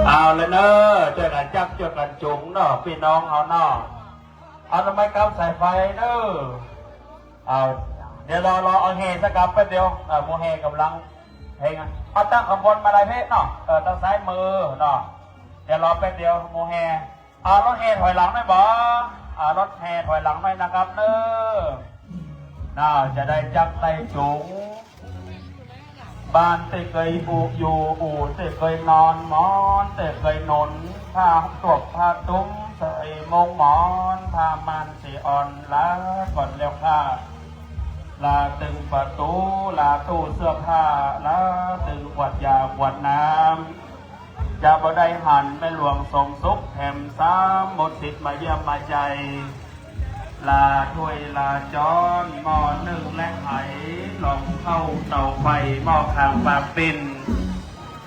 เอาเลยเนอะเจอกันจับเจอกันจุ๋งเนาะพี่น้องเอาเนาะเอาทำไมกำสายไฟเนอะเอาเดี๋ยวรอเอาเฮสักกับแป๊บเดียวโมเฮกำลังเพลงเอาตั้งขบวนมาลายเพชรเนาะตั้งซ้ายมือเนาะเดี๋ยวรอแป๊บเดียวโมเฮเอารถเฮถอยหลังได้บ่รถเฮถอยหลังได้นะครับเนอะน่าจะได้จับไต่จุ๋งบ้านเตะเคยอยู่เตะเคยนอนหมอนเตะเคยนอนผ้าตวกผ้าตุ้มใส่มงหมอนผ้ามันสีอ่อนลาก่อนแล้วค่ะลาตึงประตูลาตู้เสื้อผ้าลาตึงขวดยาขวดน้ำจะบ่ได้หันไปหลวงทรงสุขแถมซ้ำหมดสิทธิ์มาเยี่ยมมาใจลาถ้วยลาจอนหม้อนึ่งและไหลองเข้าเตาไฟหม้อข้างปากปิ่น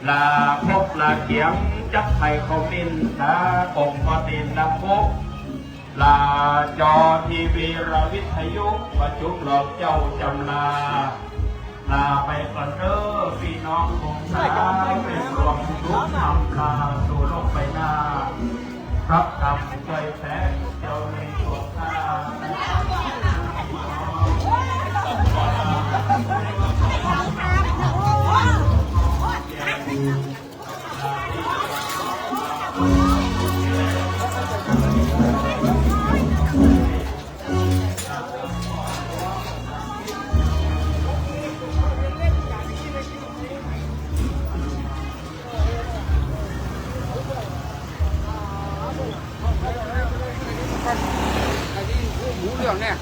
ลาพกลาเขียงจักไข่ขมิ้นลากงพอตีนลาพกลาจอทีวีระวิทยุประชุมหลอกเจ้าจำลาลาไปก่อนเด้อพี่น้องคงสาเป็นรวมทุกทำลาสู่โลกไปหน้ารับคำใจแท้เจ้าในตัวข้าหมูเหลืองเนี่ย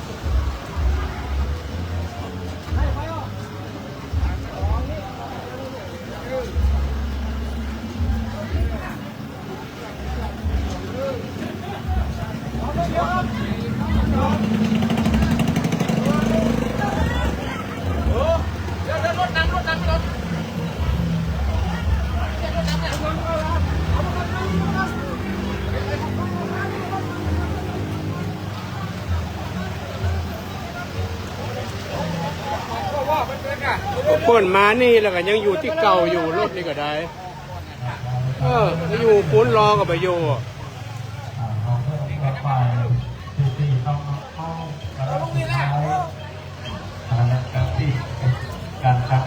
เปิดมานี่แล้วก็ยังอยู่ที่เก่าอยู่รถนี่ก็ได้อยู่คุ้นรอกับไปอยู่การครับ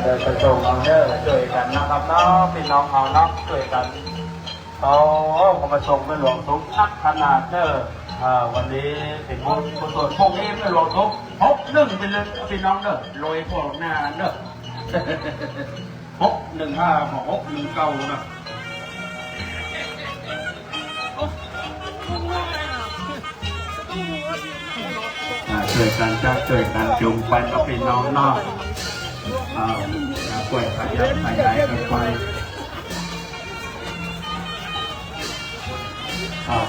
เดินไปส่งเอาเนอร์ช่วยกันนะครับเนาะพี่น้องเอาเนาะช่วยกันเขามาส่งแม่หลวงทุกนักขนาดเนอร์วันนี้เป็นบุญกุศลพวกนี้แม่หลวงทุก61เป็นเลยพี่น้องเนอร์โรยพวกหน้าเนอร์615ของ619นะช่วยกันจะช่วยกันจุงไปกับพี่น้องเนาะกล้วยขยับขยายกันไป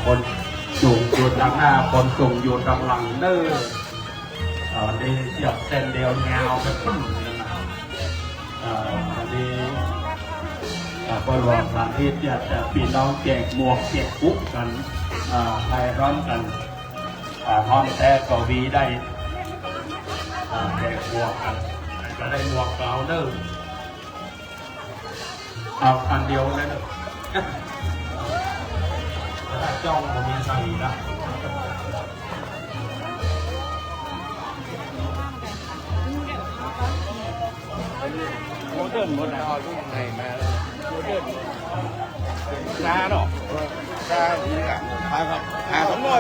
คนสูงอยู่ด้านหน้าคนสูงอยู่กำลังเด้อนี่เสียบเส้นเดียวเงาไปปึ้งเลยนะวันนี้ก็รวมสถานที่จะพี่น้องแจกหมวกแจกปุ๊กกันไทยร้อนกันห้องแต่ก็วีได้แจกหมวกกันจะได้หมวกเราเด้อเอาอันเดียวเลยเด้อถ้าจ้องผมมีใส่นะโมเดิร์นหมดแล้วลูกไหนมาแล้วโมเดิร์นช้าหรอช้าดีอ่ะครับผมว่า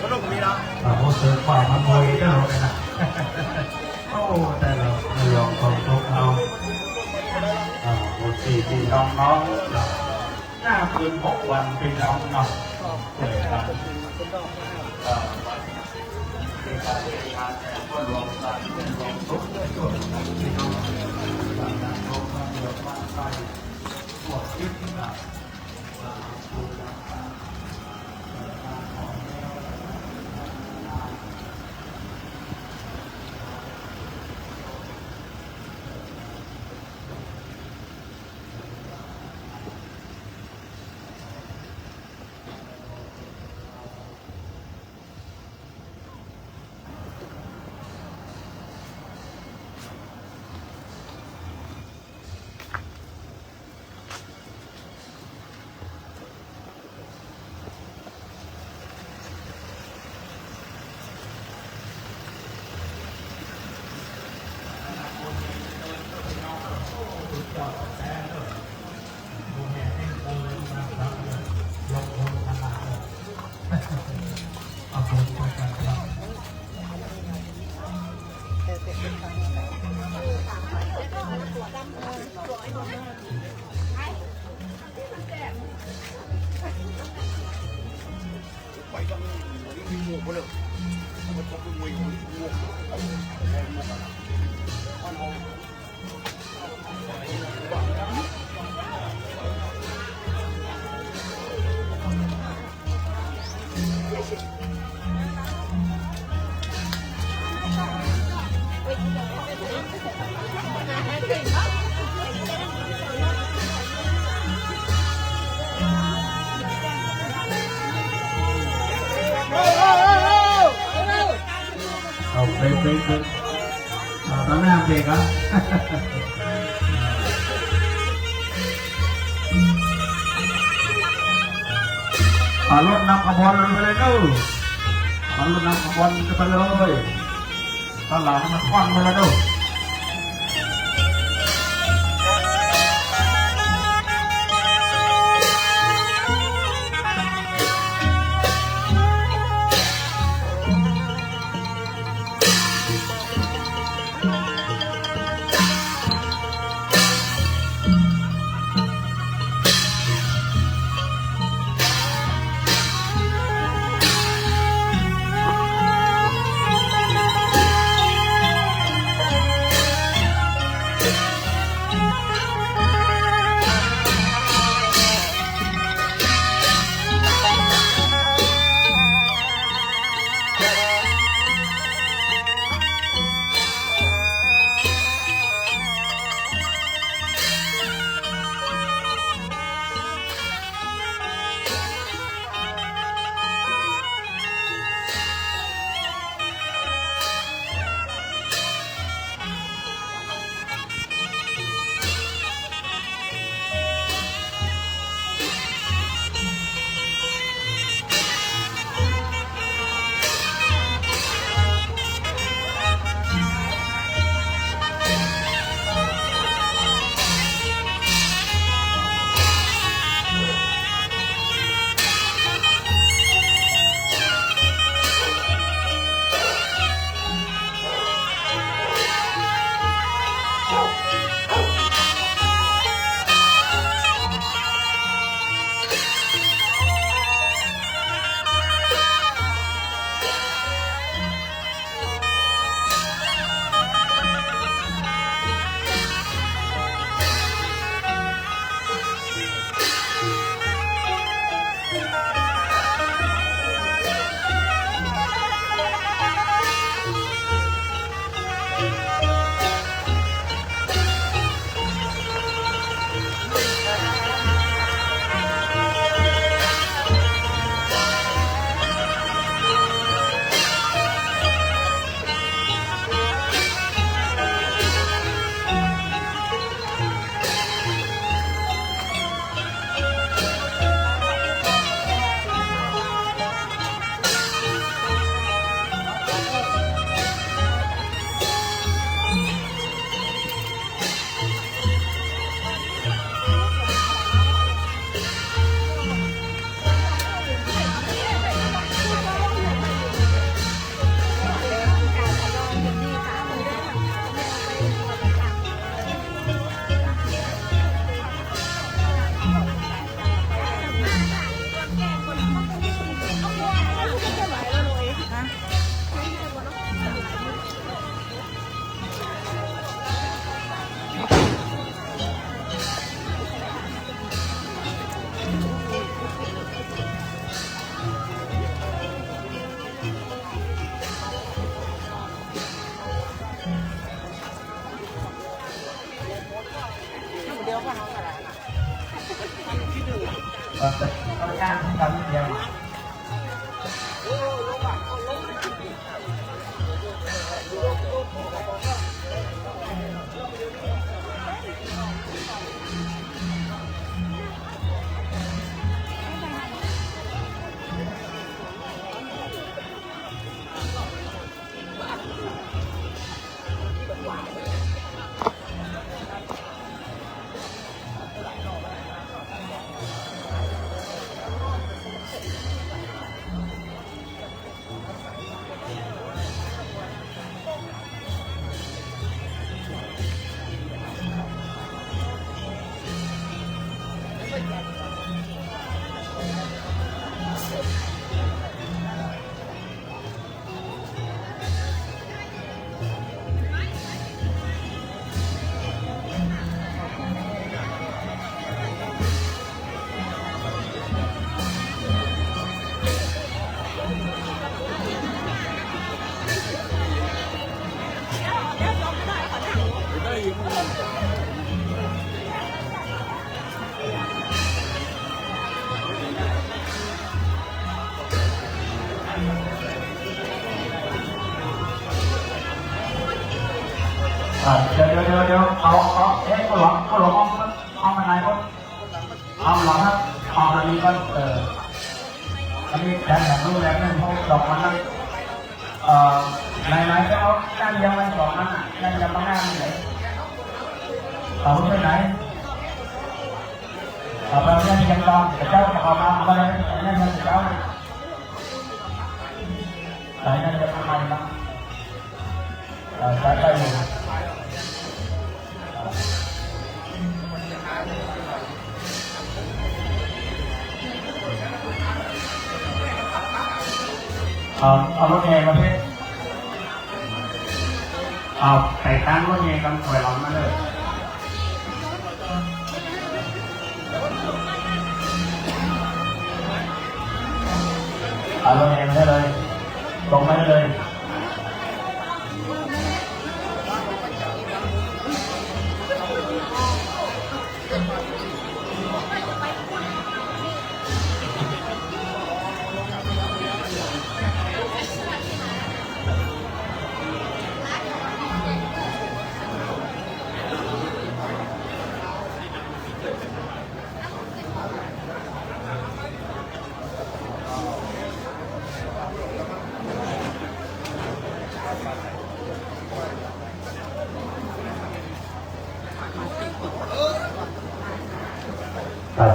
ก็ต้องมีนะโมเสิร์ฟฝ่ายมันโวยเด้อเลยนะโอ้แต่เราลองของพวกเราโอเคพี่น้องหน้าคืน6 วันพี่น้องเนาะเกิดกันเป็นการเรียนการแต่ก็รวมกันเป็นรวมทุกส่วนพี่น้องการรวมกันเยอะมากไปปวดยึดนะ ตอนหน้าเบรกอ่ะรถนำขบวนไปเลยเนอะรถนำขบวนไปเลยตอนหลังให้มันควันมาแล้วเนอะเอาย่างทำเดียว ยวเอาก็หลงห้องไหนก็ห้องหลงครับห้องนี้ก็อันนี้แดนแบบนู้นแดนนั่นห้องดอกมันนั่นไหนก็เอาด้านยังมันบอกนั่นด้านยังบางหน้ามันไหนเอาไปไหนเอาไปด้านยังลองเจ้าจะเอามาเอาไปนั่นยังเจ้าไหนนั่นจะทำไมบ้างใช้ได้อยู่เอารถแห่มาเพื่อเอาใส่ตั้งรถแห่กันถอยหลังมาเลยเอารถแห่มาได้เลยตรงมาได้เลย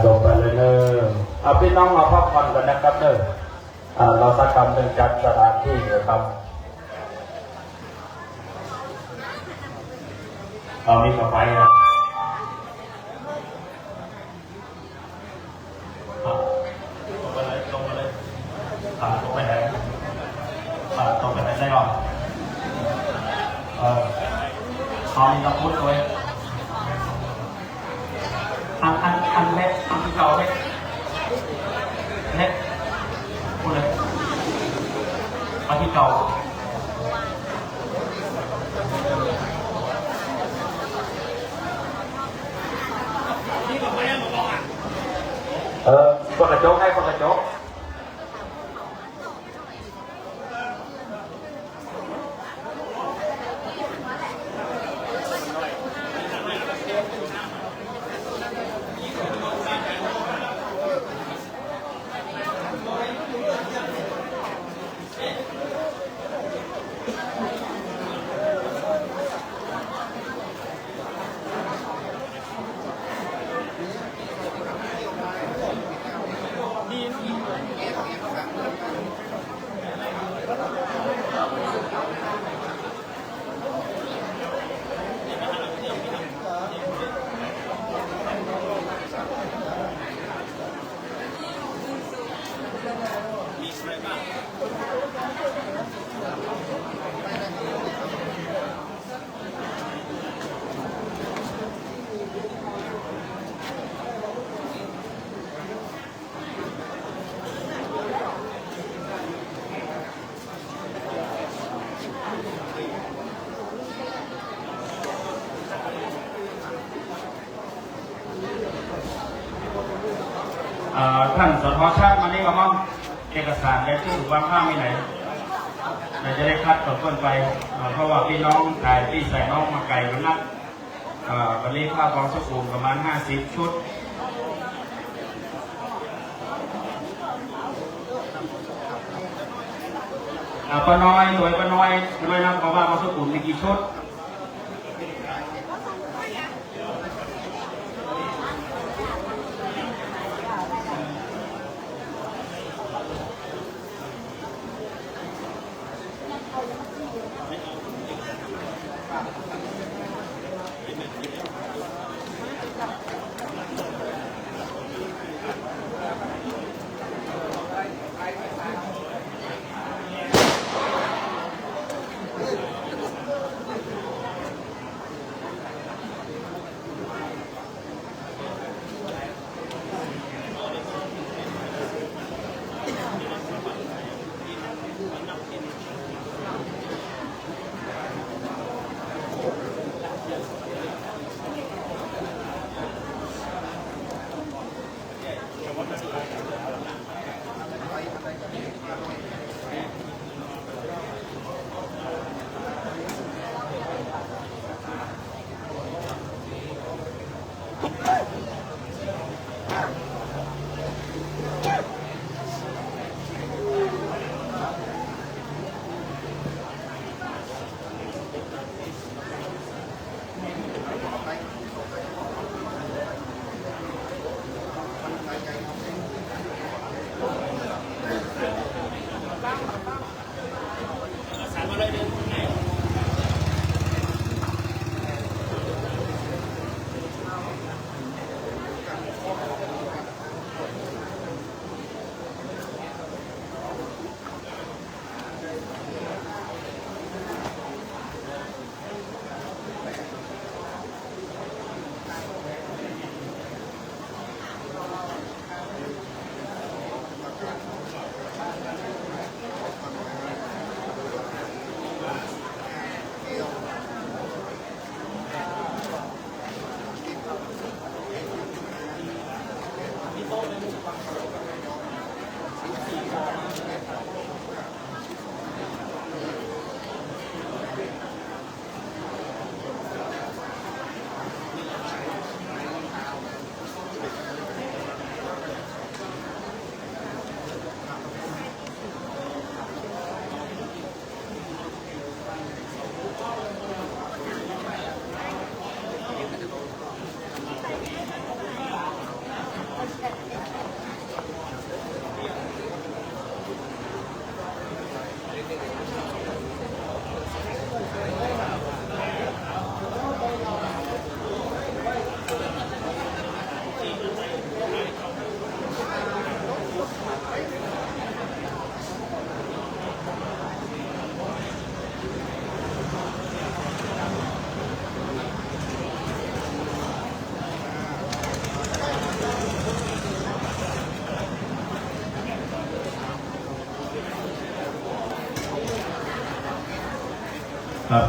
จบไปเลยเนอะพี่น้องมาพักผ่อนกันนะครับเนอะเราสักคำหนึ่งจัดสถานที่เลยครับมีกาแฟนะตรงไปเลยตรงไปไหนตรงไปไหนได้หรอเอามีตะพุดด้วยอันเล็กอันที่เก่าเล็กพูดเลยอันที่เก่าคนกระจกให้คนกระจกท่านสทชาติมานี่ว่ามั่งเอกสารและชื่อวางข้างไม่ไหนเราจะได้คัดต้นไปเพราะว่าพี่น้องถ่ายที่ใส่น้องมาไก่กันนักวันนี้ภาพกองสุขุมประมาณ50 ชุดป้าน้อยหน่วยป้าน้อยนับว่ากองสุขุมมีกี่ชุด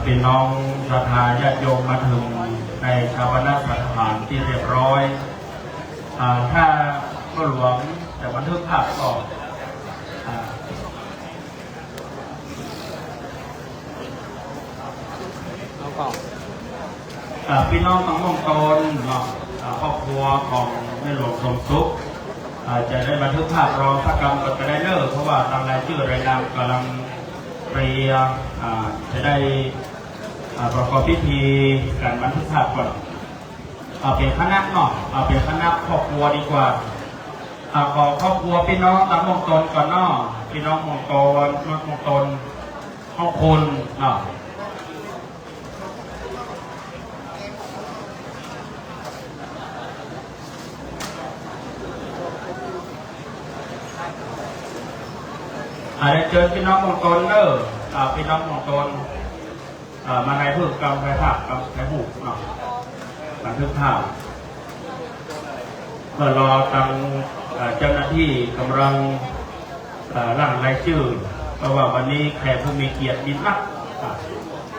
พี่น้องศรัทธาญาติโยมมาถึงในชาปนสถานที่เรียบร้อยถ้าก็หลวงแต่บันทึกภาพก่อนพี่น้องทั้งวงตนครอบครัวของแม่หลวงสมศุขจะได้บันทึกภาพรอสักกรรมก็จะได้เลิกเพราะว่าทางรายชื่อรายนามกำลังเตรียมจะได้ประกอบพิธีการบันทึกภาพก่อนเป็นคณะเนาะเป็นคณะครอบครัวดีกว่าขอครอบครัวพี่น้องทั้งวงตนก่อนเนาะพี่น้องวงตนขอบคุณเนาะได้เจอพี่น้องวงตนเนอะพี่น้องวงตนมาในพึ่งกำไฟผักกำไฟหูเนาะบันทึกภาพเมื่อรอทางเจ้าหน้าที่กำลังร่างรายชื่อเพราะว่าวันนี้แขกผู้มีเกียรติมีนัก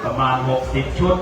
ประมาณ60 ชุด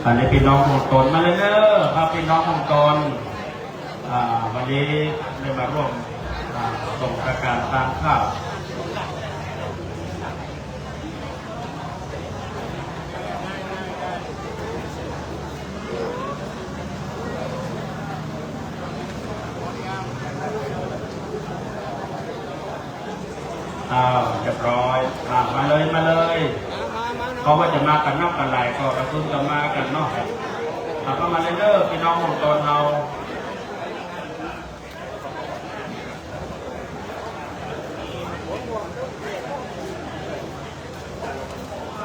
อันนี้พี่น้องของตนมาเลยเนอะครับพี่น้องของตนวันนี้ได้มาร่วมส่งประการทางข้าวเรียบร้อยมาเลยเขาว่าจะมากันนอกกันไหลก็กระตุ้นกันมากันเนาะก็มาเลยเด้อพี่น้องของตนเรา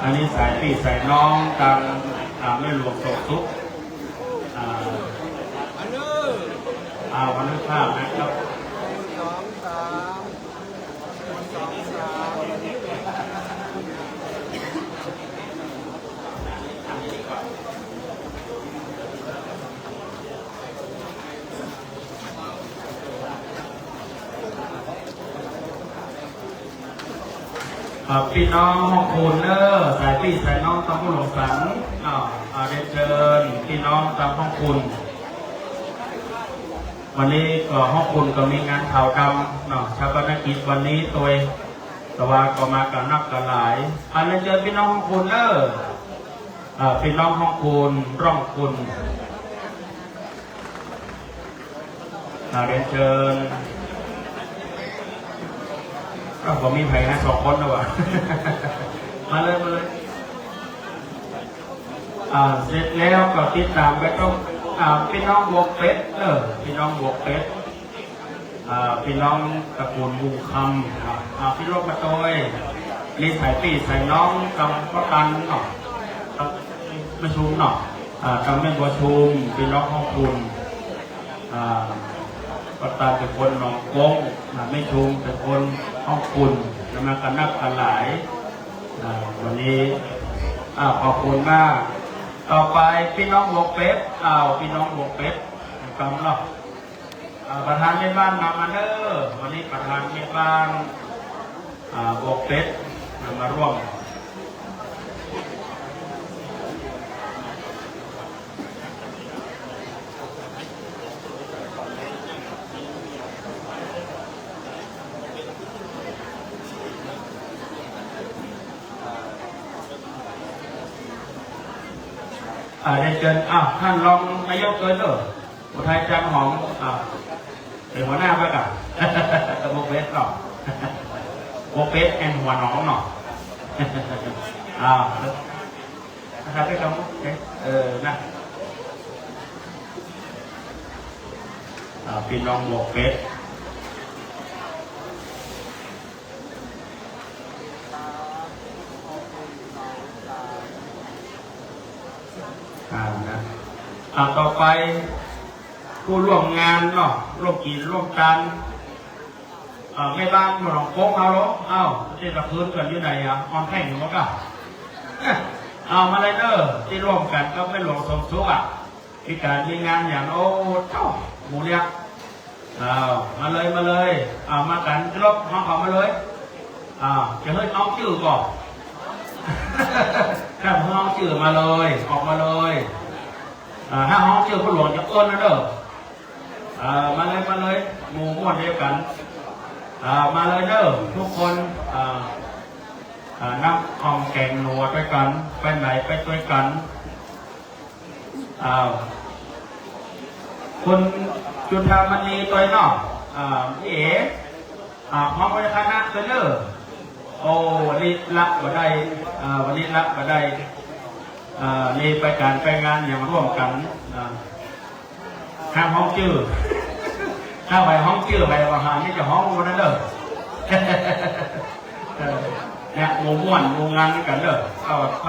อันนี้สายพี่สายน้องกันไม่หลวงโศกทุกวันนี้ภาพนะครับ พี่น้องห้องคูนเนอร์สายพี่สายน้องตำบลหลงสันเรียนเชิญพี่น้องตามห้องคูนวันนี้ก็ห้องคูนก็มีงานข่าวดำชาปนกิจวันนี้ตัวแต่ว่าก็มากันนักกันหลายเรียนเชิญพี่น้องห้องคูนเนอร์พี่น้องห้องคูนร่องคูนเรียนเชิญผมมีไผ่นะ2 คนนะวะ มาเลยเสร็จแล้วก็ติดตามไปต้องพี่น้องบวกเป็ดพี่น้องบวกเป็ดพี่น้องตระกูลบุญคำพี่โลกมาโตยรีสายปีใส่น้องกำก็ตันเนาะประชุมเนาะกำเป็นประชุมพี่น้องห้องคุณก็ตามเป็นคนหนองกงไม่ชุมเป็นคนห้องคุณจะมากันนับกันหลายวันนี้ขอบคุณมากต่อไปพี่น้องบวกเป็ดพี่น้องบวกเป็ดกำเนาะประธานแม่บ้านนามาเนอร์วันนี้ประธานแม่บ้านบวกเป็ดมาร่วมได้เชิญท่านรองนายกเกินอุทัยจันทร์หอมเป็นหัวหน้าไปกับโบเบสหรอโบเบสแอนหัวน้องหนอนะครับได้คำนะพี่น้องโบเบสนะต่อไปผู้ร่วมงานเนาะร่วมกินร่วมกันไม่บ้านหลงโค้งเอาหรอที่ตะพื้นกันอยู่ไหนออนแข่งอยู่มั้งก็มาเลยที่ร่วมกันก็ไม่หลงสมทุกมีการมีงานอย่างเจ้าหมูเลี้ยงมาเลยมากันรบห้องเขามาเลยจะเฮ้ยน้องชื่อก่อนถ้าห้องชื่อมาเลยออกมาเลยถ้าห้องชื่อผู้หลวงจะอ้นนะมาเลยหมู่ม้วนเดียวกันมาเลยทุกคนนับหอมแกงหนัวด้วยกันไปไหนไปด้วยกันคุณจุฑามณีตัวนอกพี่เอ๋ห้องบริการนะตัววันนี้ละก็ได้วันนี้ละก็ได้นี่ไปการไปงานอย่างร่วมกันห้ามห้องชื่อถ้าไปห้องชื่อไปว่าหานี่จะห้องวันนั้นเนี่ยหมู่ม้วนหมู่งานกันเข้าท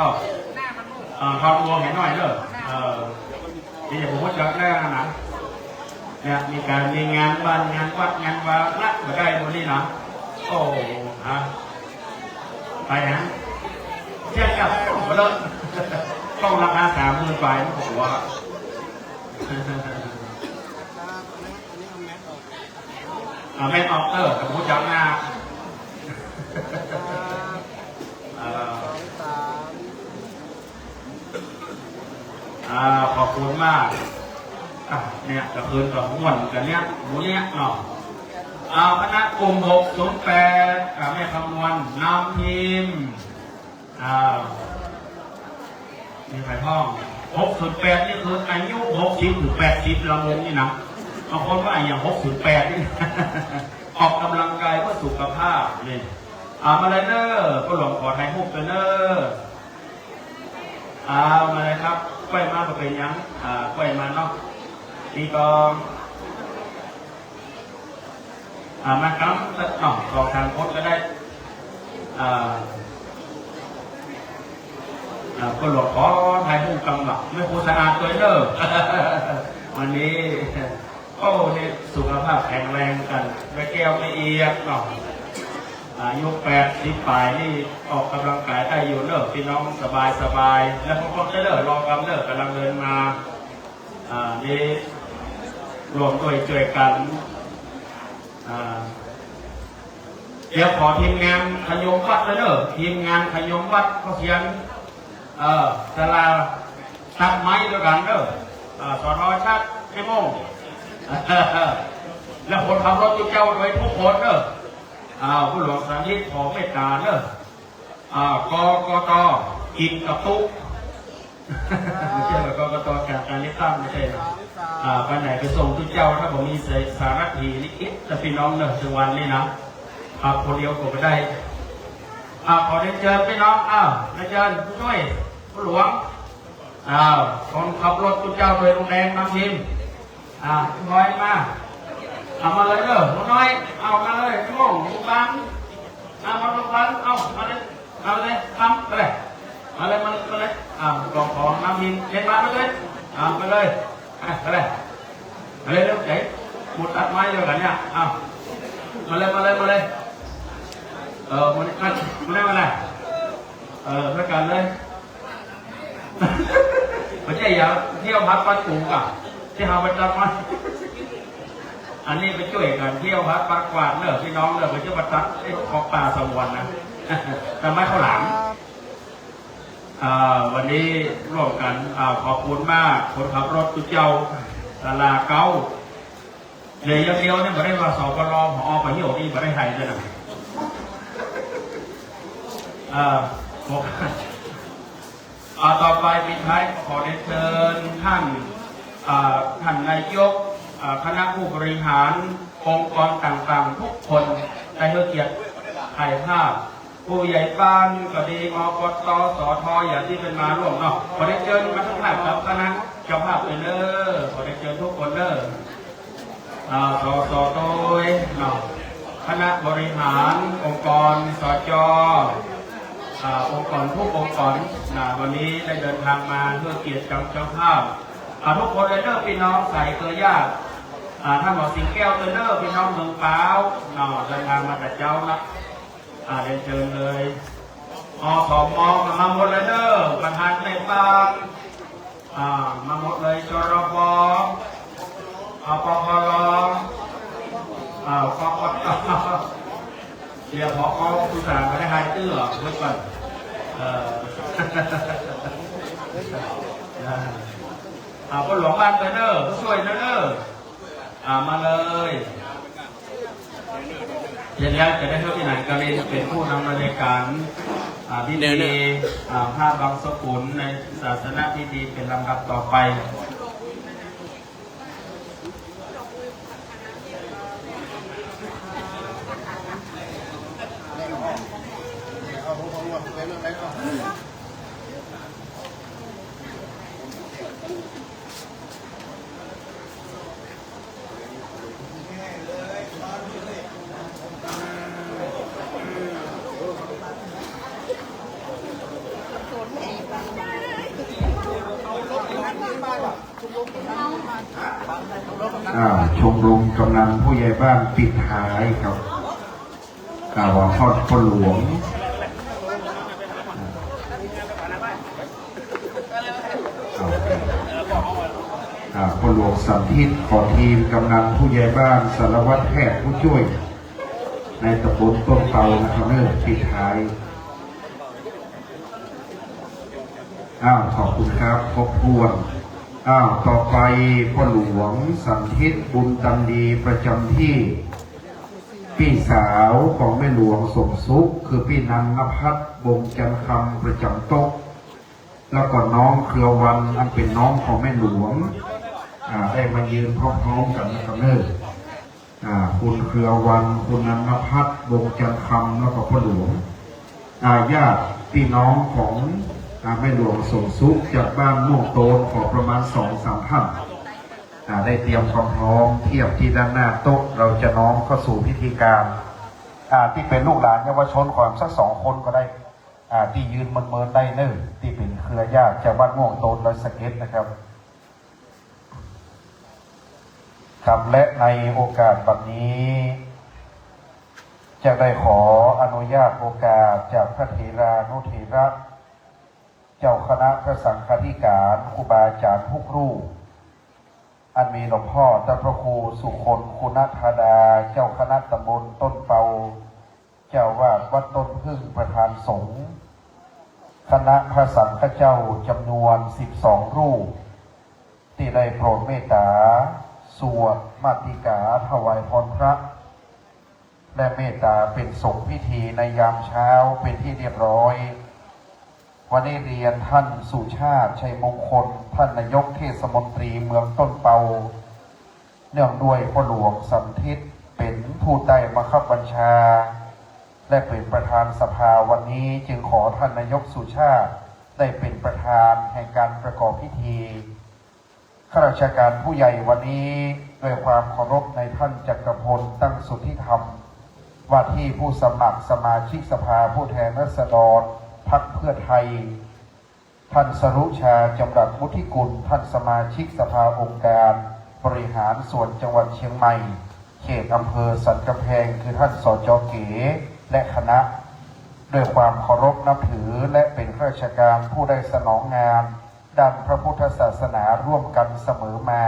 อดรวมเห็นหน่อยนี่จะผมว่าจะแรกนะเนี่ยมีการมีงานบ้านงานวัดงานวัดละก็ได้วันนี้นะไปเทียบกับมาเลยต้องราคา30,000 ไปผมว่าแม่ออกกับผู้จังหน้าขอบคุณมากเนี่ยกระคืนกับม่วนกันเนี้ยหมูเนี้ยเนาะคณะกลุ่ม608แม่คำนวณนำทีมมีใครพ้อง608นี่คืออายุ60 ถึง 80ละมุงนี่นะบางคนก็อย่าง608นี่ออกกำลังกายเพื่อสุขภาพนี่มาเลยก็หลวงขอไทยพุกกันมาเลยครับกล้วยมาเป็นยังกล้วยมาเนาะนี่ก็มาครับสองทางโคตรก็ได้ก็หลวงขอไทยพุกกำลังไม่โฆษณาตัววันนี้เนี่ยสุขภาพแข็งแรงกันไม่แก้วไม่เอียดเนาะอายุ80 ปลายนี่ออกกำลังกายได้อยู่พี่น้องสบายแล้วพวกก็รอกำกำลังเดินมานี่รวมด้วยช่วยกัน เดี๋ยวขอทีมงานขยมวัดเลยเนอะทีมงานขยมวัดก็เขียนตลาตัดไม้ด้วยกันเนอะสทชัดให้โม่แล้วคนขับรถจุเจ้าโดยทุกคนเนอะผู้หลวงสาธิตขอเมตตาเนอะกกตกินกับตุ๊กไม่ใช่แบบกกตการเลือกตั้งไม่ใช่ไปไหนไปส่งทุกเจ้าถ้าผมมีสารถีลิขิตจะพี่น้องเนอะถึงวันนี้นะคนเดียวก็ไม่ได้ขอเรียนเชิญพี่น้องเรียนเชิญผู้ช่วยผู้หลวงคนขับรถทุกเจ้าโดยโรงแรมน้ำพิมพ์น้อยมามาเลยเด้อน้อยเอามาเลยชั่วโมงทุกครั้งมาทุกครั้งมาเลยทำไปเลยมาเลยกองของน้ำพิมพ์เล่นมาเลยไปเลยไปเลยเร็วๆเดี๋ยวหมดตัดไม้เดียวกันเนี่ยมาเลยมันได้มาเลยด้วยกันเลยไม่ใช่อย่าเที่ยวพัดปัดกูกับที่หาประจำมาอันนี้ไปช่วยกันเที่ยวพัดปัดกวาดเนอะพี่น้องเนอะไปเที่ยวปัดตัดของป่าสมวนนะแต่ไม่ข้าวหลามวันนี้ร่วมกันขอบคุณมากคนขับรถตุเจ้าตลาเก้าเลยยังเดียวเนี่ยไม่ได้มาสอบกรมหอไปเที่ยวนี่ไม่ได้ไทยเลยนะต่อไปปิดท้ายขอเรียนเชิญท่านนายกคณะผู้บริหารองค์กรต่างๆทุกคนได้ให้เกียรติถ่ายภาพผู้ใหญ่บ้านก็ดีมกตสทอย่างที่เป็นมาร่วมเนาะขอเรียนเชิญมาทุกท่านครับคณะเจ้าภาพเลยเนอะขอเรียนเชิญทุกคนเนอะสโดยคณะบริหารองค์กรสจองค์กรทุกองค์กรวันนี้ได้เดินทางมาเพื่อเกียรติเจ้าภาพทุกคนเลยเนอะพี่น้องใส่เกลือญาติท่านหมอสิงแก้วเลยเนอะพี่น้องเมืองเปล่าเดินทางมาแต่เจ้าละเรียนเชิญเลยสมมาหมดเลยเนอะประธานในบ้านมาหมดเลยจรบปพลกกตเดี๋ยวพอผู้สารไม่ได้หายตื้อไว้ก่อนผู้หลวงบ้านเตอร์เนอร์ผู้ช่วยเนอร์มาเลยเดี๋ยวจะได้เข้าที่ไหนก็เลยเป็นผู้นำรายการพิธีผ้าบางสกุลในศาสนาพิธีเป็นลำดับต่อไปชมรมกำนันผู้ใหญ่บ้านปิดท้ายครับกล่าวว่าทอดพ่อหลวงพ่อหลวงสัมทิศขอทีมกำนันผู้ใหญ่บ้านสารวัตรแพทย์ผู้ช่วยในตำบลต้นเตานะครับปิดท้ายขอบคุณครับครบถ้วนต่อไปพ่อหลวงสันทิศบุญตันดีประจำที่พี่สาวของแม่หลวงสมสุขคือพี่นันนภัทรวงจันคำประจำโต๊ะแล้วก็น้องเครือวันอันเป็นน้องของแม่หลวงได้มายืนพร้อมๆกันนะครับคุณเครือวันคุณนันนภัทรวงจันคำแล้วก็พ่อหลวงญาติพี่น้องของแม่หลวงสมสุขจากบ้านม่วงโตนขอประมาณ 2-3 ท่านได้เตรียมความพร้อมเทียบที่ด้านหน้าโต๊ะเราจะน้อมเข้าสู่พิธีการที่เป็นลูกหลานเยาวชนของสัก2 คนก็ได้ที่ยืนเมินได้เนิ่ที่เป็นเครือญาติจากบ้านม่วงโตนและสเก็ตนะครับครับและในโอกาสแบบนี้จะได้ขออนุญาตโอกาสจากพระเถรานุเถระเจ้าคณะพระสังฆาธิการครูบาอาจารย์ทุกรูปอันมีหลวงพ่อท่านพระครูสุคนคุณธาดาเจ้าคณะตำบลต้นเปา เจ้าวาดวัดต้นพึ่งประธานสงฆ์คณะพระสังฆเจ้าจำนวน12 รูปที่ได้โปรดเมตตาสวดมาติกาถวายพรพระและเมตตาเป็นสงฆ์พิธีในยามเช้าเป็นที่เรียบร้อยวันนี้เรียนท่านสุชาติชัยมงคลท่านนายกเทศมนตรีเมืองต้นเปาเนื่องด้วยพ่อหลวงสันทิษเป็นผู้ใต้บังคับบัญชาและเป็นประธานสภาวันนี้จึงขอท่านนายกสุชาติได้เป็นประธานแห่งการประกอบพิธีข้าราชการผู้ใหญ่วันนี้ด้วยความเคารพในท่านจักรพลตั้งสุทธิธรรมว่าที่ผู้สมัครสมาชิกสภาผู้แทนราษฎรพรรคเพื่อไทยท่านสรุชาจำรัดมุทิกุลท่านสมาชิกสภาองค์การบริหารส่วนจังหวัดเชียงใหม่เขตอำเภอสันกำแพงคือท่านสจ.เก๋และคณะด้วยความเคารพนับถือและเป็นข้าราชการผู้ได้สนองงานด้านพระพุทธศาสนาร่วมกันเสมอมา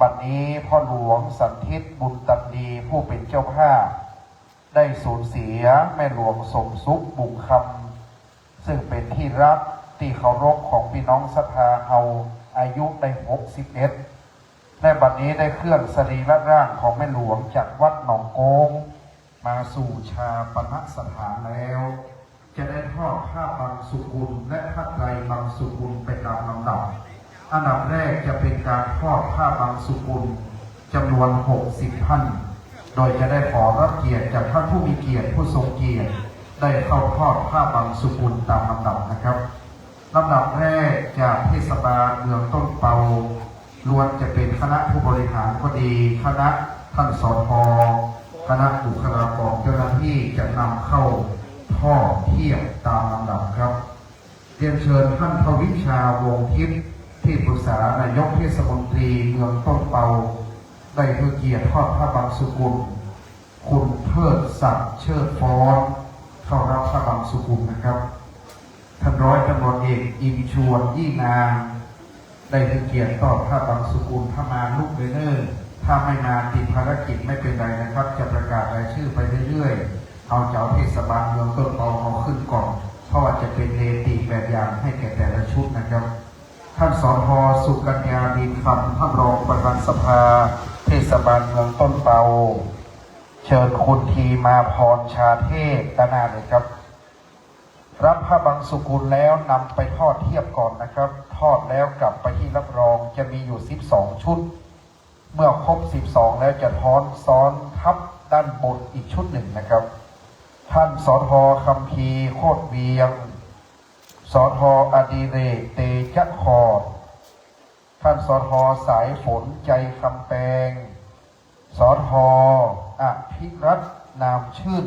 บัดนี้พ่อหลวงสันทิษบุญตันดีผู้เป็นเจ้าภาพได้สูญเสียแม่หลวงสมสุขบุญคำซึ่งเป็นที่รักที่เคารพของพี่น้องศรัทธาเฮาอายุได้61ในบัดนี้ได้เคลื่อนสรีระร่างของแม่หลวงจากวัดหนองโกงมาสู่ชาปนสถานแล้วจะได้ทอดผ้าบังสุกุลและผ้าไตรบังสุกุลไปตามลำดับอันดับแรกจะเป็นการทอดผ้าบังสุกุลจำนวน60 ท่านโดยจะได้ขอรับเกียรติจากท่านผู้มีเกียรติผู้ทรงเกียรติได้เข้าทอดผ้าบังสุกุลตามลำดับนะครับลำดับแรกจากเทศบาลเมืองต้นเปาล้วนจะเป็นคณะผู้บริหารก็ดีคณะท่านสทคณะบุคลากรเจ้าหน้าที่จะนำเข้าท่อเทียบตามลำดับครับเรียนเชิญท่านทวิชาวงศ์ทิพย์ที่ปรึกษานายกเทศมนตรีเมืองต้นเปาได้ให้เกียรติทอดผ้าบังสุกุลคุณเทิดศักดิ์เชิดฟ้อนเข้ารับผ้าบังสุกุลนะครับท่านร้อยตำรวจเอกอินชวนยี่นางได้ให้เกียรติทอดผ้าบังสุกุลถ้ามาลูกเนอร์ถ้าไม่มาติดภารกิจไม่เป็นไรนะครับจะประกาศรายชื่อไปเรื่อยๆเอาเจ้าเทศบาลเมืองต้นเปาเอาขึ้นก่อนเพราะว่าจะเป็นเรติแบบอย่างให้แก่แต่ละชุดนะครับท่านสท.สุกัญญาดินคำท่านรองประธานสภาเทศบาลเมืองต้นเปาเชิญคุณทีมาพรชาเทพด้านหน้าเลยครับรับผ้าบังสุกุลแล้วนำไปทอดเทียบก่อนนะครับทอดแล้วกลับไปที่รับรองจะมีอยู่12 ชุดเมื่อครบ12แล้วจะซ้อนทับด้านบนอีกชุดหนึ่งนะครับท่านสท.คัมภีร์โคตรเวียงสท.อดิเรกเตชะคอดท่านสท.สายฝนใจคำแปงสท.อภิรัตน์นามชื่น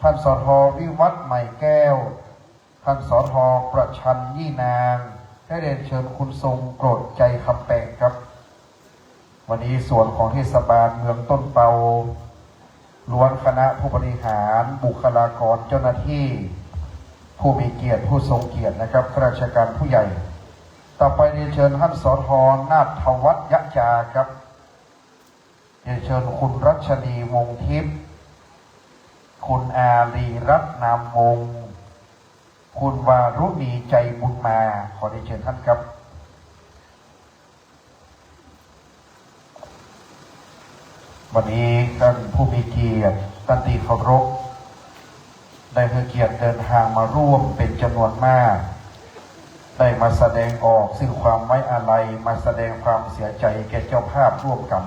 ท่านสท.วิวัฒน์ใหม่แก้วท่านสท.ประชันยี่นางได้เรียนเชิญคุณทรงโปรดใจคำแปงครับวันนี้ส่วนของเทศบาลเมืองต้นเปาล้วนคณะผู้บริหารบุคลากรเจ้าหน้าที่ผู้มีเกียรติผู้ทรงเกียรตินะครับข้าราชการผู้ใหญ่ต่อไปเรียนเชิญท่านสท.นาถวัฒน์ยะจาครับเรียนเชิญคุณรัชนีวงศ์ทิพย์คุณอาลีรัตน์นามวงศ์คุณวารุณีใจบุญมาขอเรียนเชิญท่านครับวันนี้ท่านผู้มีเกียรติท่านที่เคารพได้ให้เกียรติเดินทางมาร่วมเป็นจำนวนมากได้มาแสดงออกซึ่งความไว้อาลัยมาแสดงความเสียใจแก่เจ้าภาพร่วมกัน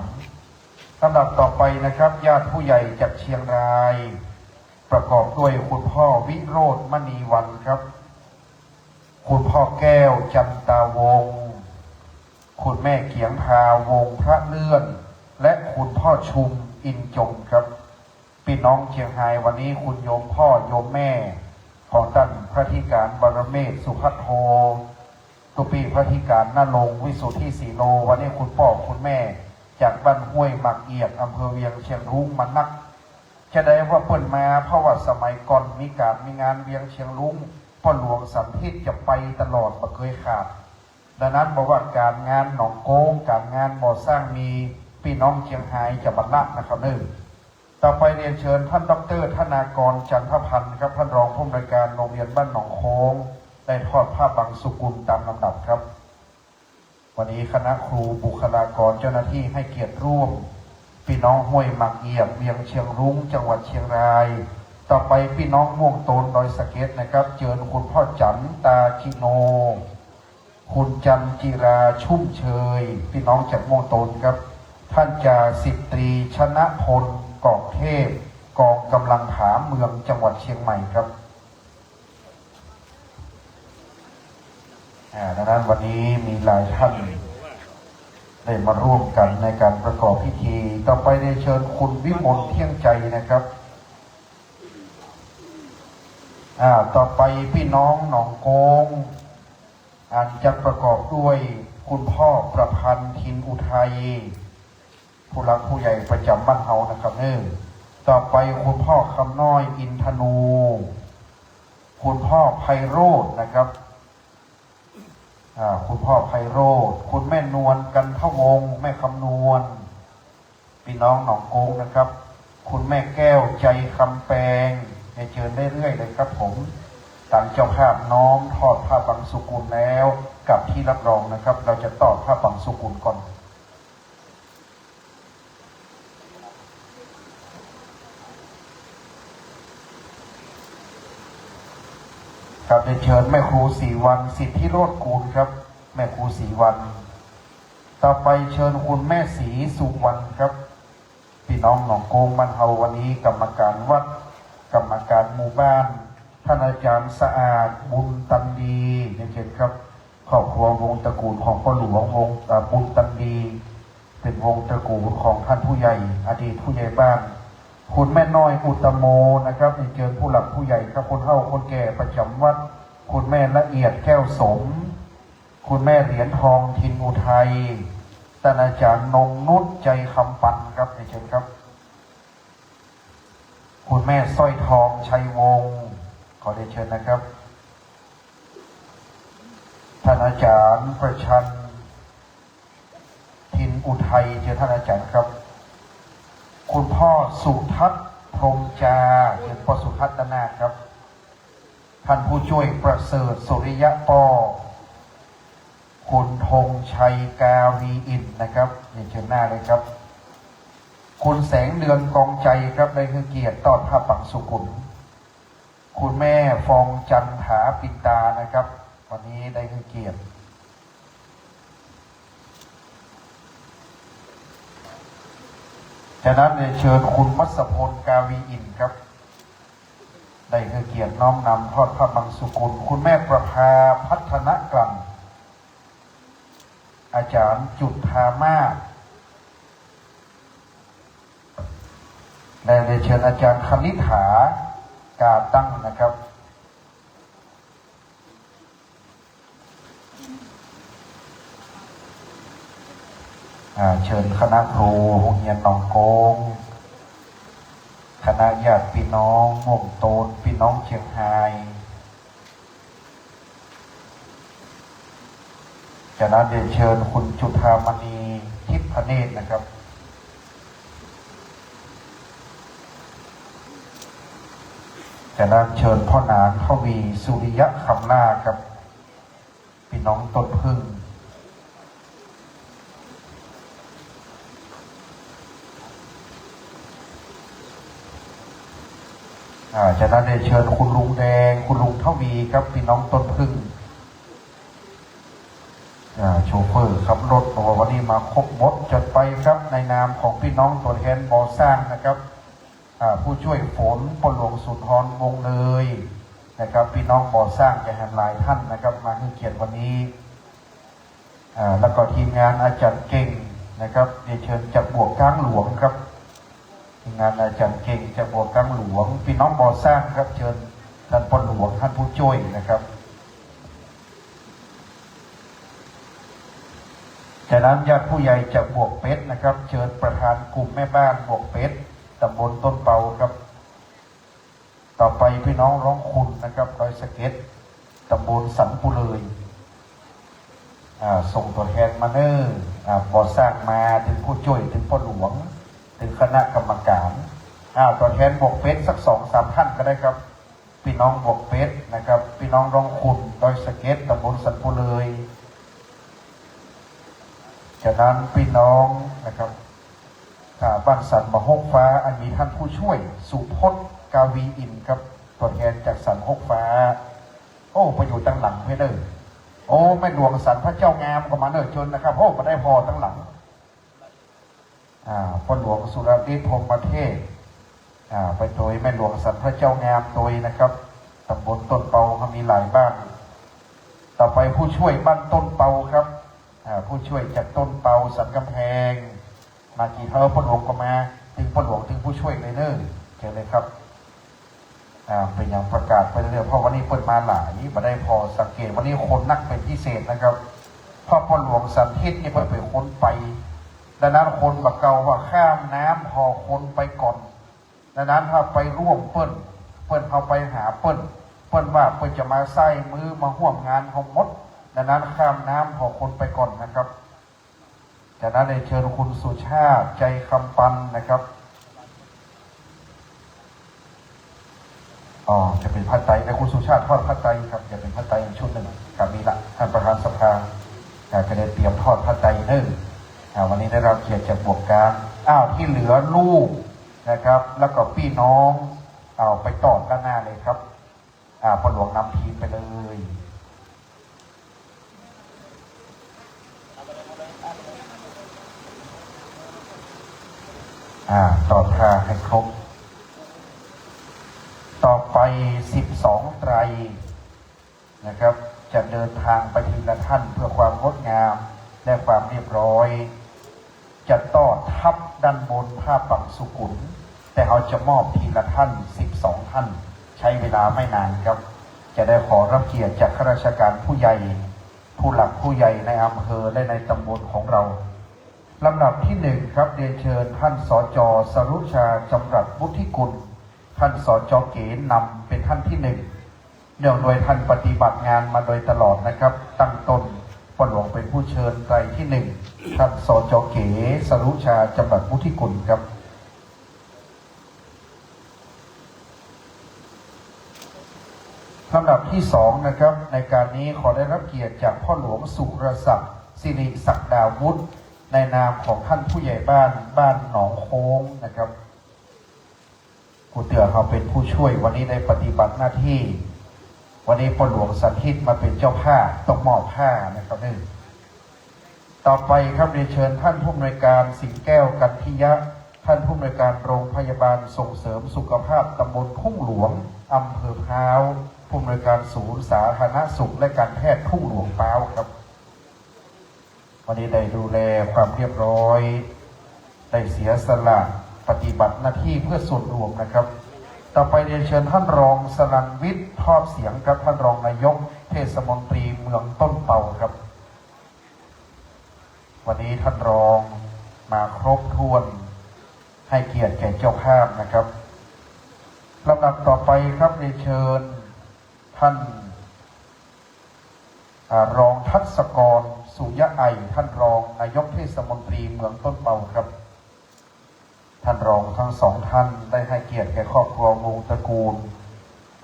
ลำดับต่อไปนะครับญาติผู้ใหญ่จากเชียงรายประกอบด้วยคุณพ่อวิโรจน์มณีวันครับคุณพ่อแก้วจันตาวงศ์คุณแม่เกียงพาวงพระเลื่อนและคุณพ่อชุมอินจงครับพี่น้องเชียงรายวันนี้คุณโยมพ่อโยมแม่ของท่านพระธิการบรมเมศสุภัทโทตุปีพระธิการณรงค์วิสุทธิสีโลวันนี้คุณพ่อคุณแม่จากบ้านห้วยหมักเอียดอำเภอเวียงเชียงรุ้งมานักจะได้ว่าเปิดมาเพราะว่าสมัยก่อนมีงานเวียงเชียงรุ้งพ่อหลวงสันทิษจะไปตลอดไม่เคยขาดดังนั้นบอกว่าการงานหนองโกงการงานบ่อสร้างมีพี่น้องเชียงรายจะบรรลักนะครับ ต่อไปเรียนเชิญท่านดร.ธนากรจันทพันธ์ครับท่านรองผู้อำนวยการโรงเรียนบ้านหนองโค้งได้ทอดผ้าบังสุกุลตามลำดับครับวันนี้คณะครูบุคลากรเจ้าหน้าที่ให้เกียรติร่วมพี่น้องห้วยหมักเอียบเวียงเชียงรุ้งจังหวัดเชียงรายต่อไปพี่น้องม่วงโตนดอยสะเก็ดนะครับเชิญคุณพ่อจันตาคิโนคุณจันจิราชุ่มเชยพี่น้องจากม่วงโตนครับท่านจ่าสิบตรีชนะพลกองเทพกองกำลังผาเมืองจังหวัดเชียงใหม่ครับดังนั้นวันนี้มีหลายท่านได้มาร่วมกันในการประกอบพิธีต่อไปได้เชิญคุณวิมลเที่ยงใจนะครับต่อไปพี่น้องหนองโกงจะประกอบด้วยคุณพ่อประพันธ์ทินอุทัยผู้รักผู้ใหญ่ประจำบ้านเฮานะครับต่อไปคุณพ่อคำน้อยอินทนูคุณพ่อไพโรจน์นะครับคุณพ่อไพโรจน์คุณแม่นวลกันทวงศ์แม่คำนวณพี่น้องหนองโกงนะครับคุณแม่แก้วใจคำแปงให้เชิญได้เรื่อยเลยครับผมต่างเจ้าภาพน้อมทอดผ้าบังสุกุลแล้วกับที่รับรองนะครับเราจะต่อผ้าบังสุกุลก่อนครับได้เชิญแม่ครูศรีวันสิทธิโรจน์กูลครับแม่ครูศรีวันต่อไปเชิญคุณแม่ศรีสุวรรณครับพี่น้องหนองโกงบ้านเฮาวันนี้กรรมการวัดกรรมการหมู่บ้านท่านอาจารย์สะอาดบุญตันดีได้เชิญครับครอบครัววงตระกูลของพ่อหลวงวงบุญตันดีเป็นวงตระกูลของท่านผู้ใหญ่อดีตผู้ใหญ่บ้านคุณแม่น้อยอุตโมนะครับได้เชิญผู้หลักผู้ใหญ่ครับคนเฒ่าคนแก่ประจำวัดคุณแม่ละเอียดแก้วสมคุณแม่เหรียญทองทินอุทัยท่านอาจารย์นงนุชใจคำปันครับได้เชิญครับคุณแม่สร้อยทองชัยวงศ์ขอได้เชิญนะครับท่านอาจารย์ประชันทินอุทัยเชิญท่านอาจารย์ครับคุณพ่อสุทัศน์พรหมจาเชิญพ่อสุทัศน์ด้านหน้าครับท่านผู้ช่วยประเสริฐสุริยะปอคุณธงชัยกาวีอินนะครับเชิญหน้าเลยครับคุณแสงเดือนกองใจครับได้คือเกียรติต้อนผ้าปังสุกุลคุณแม่ฟองจันถาปินตานะครับวันนี้ได้คือเกียรติจากนั้นเชิญคุณมัสพลกาวีอินครับได้คือเกียรติน้อมนำทอดผ้าบังสุกุลคุณแม่ประภาพัฒนกลั่นอาจารย์จุฑามาศและได้เชิญอาจารย์คณิษฐากาตั้งนะครับเชิญคณะครูโรงเรียนหนองโกงคณะญาติพี่น้องม่วงโตนพี่น้องเชียงรายจากนั้นเรียนเชิญคุณจุฑามณีทิพเนตรนะครับจากนั้นเชิญพ่อหนานทวีสุริยะคำนาครับพี่น้องต้นพึ่งจากนั้นได้เชิญคุณลุงแดงคุณลุงทวีครับพี่น้องต้นพึ่งโชเฟอร์ขับรถบอกว่าวันนี้มาครบหมดจัดไปครับในนามของพี่น้องตัวแทนบ่อสร้างนะครับผู้ช่วยฝนปหลวงสุนทรวงเลยนะครับพี่น้องบ่อสร้างจะแห่งหลายท่านนะครับมาให้เกียรติวันนี้แล้วก็ทีมงานอาจารย์เก่งนะครับได้เชิญจากบวกกลางหลวงครับทีมงานอาจารย์เก่งจากบวกกลางหลวงพี่น้องบ่อสร้างครับเชิญท่านปหลวงท่านผู้ช่วยนะครับจากนั้นญาติผู้ใหญ่จากบวกเป็ดนะครับเชิญประธานกลุ่มแม่บ้านบวกเป็ดตำบลต้นเปาครับต่อไปพี่น้องร้องคุณนะครับดอยสะเก็ดตำบลสันปุเลยส่งตัวแทนมาบ่อสร้างมาถึงผู้ช่วยถึงพ่อหลวงถึงคณะกรรมการ ตัวแทนบวกเป็ดสัก2-3ท่านก็ได้ครับพี่น้องบวกเป็ดนะครับพี่น้องร้องคุณดอยสะเก็ดตำบลสันปุเลยจากนั้นพี่น้องนะครับบ้านสันมะฮกฟ้าอันนี้ท่านผู้ช่วยสุพจน์กาวีอินครับตัวแทนจากสันฮกฟ้าโอ้ไปอยู่ตั้งหลังเพื่อนเด้อโอ้แม่หลวงสันพระเจ้างามก็มาเด้อจนนะครับโอ้มาได้พอตั้งหลังพ่อหลวงสุรฤทธิ์พรหมเทพไปโดยแม่หลวงสันพระเจ้างามโดยนะครับตำบลต้นเปาเขามีหลายบ้านต่อไปผู้ช่วยบ้านต้นเปาครับผู้ช่วยจากต้นเปาสันกำแพงมากี่เท่าพ่อหลวงก็มาถึงพ่อหลวงถึงผู้ช่วยเลยเนอะเชิญเลยครับเป็นอย่างประกาศไปเรื่อยเพราะวันนี้เปิดมาหลายมาได้พอสังเกตวันนี้คนนักเป็นพิเศษนะครับเพราะพ่อหลวงสันทิศนี่เปิดไปค้นไปดังนั้นคนบักเกาว่าข้ามน้ำพอคนไปก่อนดังนั้นถ้าไปร่วมเปิ้ลเอาไปหาเปิ้ลว่าเปิ้ลจะมาใส่มือมาห่วงงานของมดดังนั้นข้ามน้ำพอคนไปก่อนนะครับจากนั้นได้เชิญคุณสุชาติใจคำปันนะครับจะเป็นผ้าไตรแต่คุณสุชาติทอดผ้าไตรครับจะเป็นผ้าไตรชุดหนึ่งกับมีละท่านประธานสภาก็ได้เตรียมทอดผ้าไตรเนื่องวันนี้ได้รับเกียรติจากบวกการที่เหลือลูกนะครับแล้วก็พี่น้องไปต่อด้านหน้าเลยครับพ่อหลวงนำทีมไปเลยต่อทางให้ครบต่อไป12 ไตรนะครับจะเดินทางไปทีละท่านเพื่อความงดงามและความเรียบร้อยจะต่อทับด้านบนผ้าปังสุกุลแต่เราจะมอบทีละท่าน12 ท่านใช้เวลาไม่นานครับจะได้ขอรับเกียรติจากข้าราชการผู้ใหญ่ผู้หลักผู้ใหญ่ในอำเภอและในตำบลของเราลำดับที่1ครับเรียนเชิญท่านสจ.สรุชาจำรัดวุฒิกุลท่านสจ.เก๋นำเป็นท่านที่1เนื่องโดยท่านปฏิบัติงานมาโดยตลอดนะครับตั้งต้นพ่อหลวงเป็นผู้เชิญไตรที่1ท่านสจ.เก๋สรุชาจำรัดวุฒิกุลครับลำดับที่2นะครับในการนี้ขอได้รับเกียรติจากพ่อหลวงสุรศักดิ์สิริศักดาวุฒิในนามของท่านผู้ใหญ่บ้านหนองโค้งนะครับผู้เตือเขาเป็นผู้ช่วยวันนี้ได้ปฏิบัติหน้าที่วันนี้พ่อหลวงสันทิศมาเป็นเจ้าผ้าต้องมอบผ้านะครับนี่ต่อไปครับเรียนเชิญท่านผู้อำนวยการสิงแก้วกันทิยะท่านผู้อำนวยการโรงพยาบาลส่งเสริมสุขภาพตำบลทุ่งหลวงอำเภอพร้าวผู้อำนวยการศูนย์สาธารณสุขและการแพทย์ทุ่งหลวงพร้าวครับวันนี้ได้ดูแลความเรียบร้อยได้เสียสละปฏิบัติหน้าที่เพื่อส่วนรวมนะครับต่อไปเรียนเชิญท่านรองสรัญวิทย์ทอดเสียงครับท่านรองนายกเทศมนตรีเมืองต้นเปาครับวันนี้ท่านรองมาครบถ้วนให้เกียรติแก่เจ้าภาพนะครับลำดับต่อไปครับเรียนเชิญท่านรองทัศกรสุยะไอท่านรองนายกเทศมนตรีเมืองต้นเปาครับท่านรองทั้ง2 ท่านได้ให้เกียรติแก่ครอบครัววงตระกูล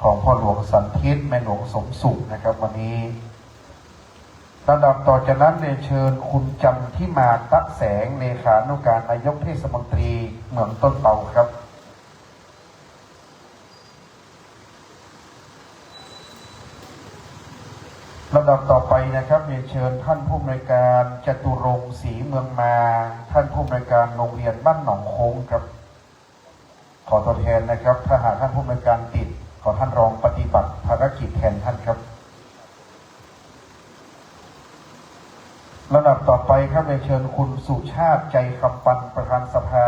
ของพ่อหลวงสันทิศแม่หลวงสมสุขนะครับวันนี้ลำดับต่อจากนั้นเรียนเชิญคุณจันทิมาตะแสงเลขานุการนายกเทศมนตรีเมืองต้นเปาครับลำดับต่อไปนะครับเรียนเชิญท่านผู้อำนวยการจตุรงค์ศรีเมืองมาท่านผู้อำนวยการโรงเรียนบ้านหนองโค้งครับขอตัวแทนนะครับถ้าหากท่านผู้อำนวยการติดขอท่านรองปฏิบัติภารกิจแทนท่านครับลำดับต่อไปครับเรียนเชิญคุณสุชาติใจคำปันประธานสภา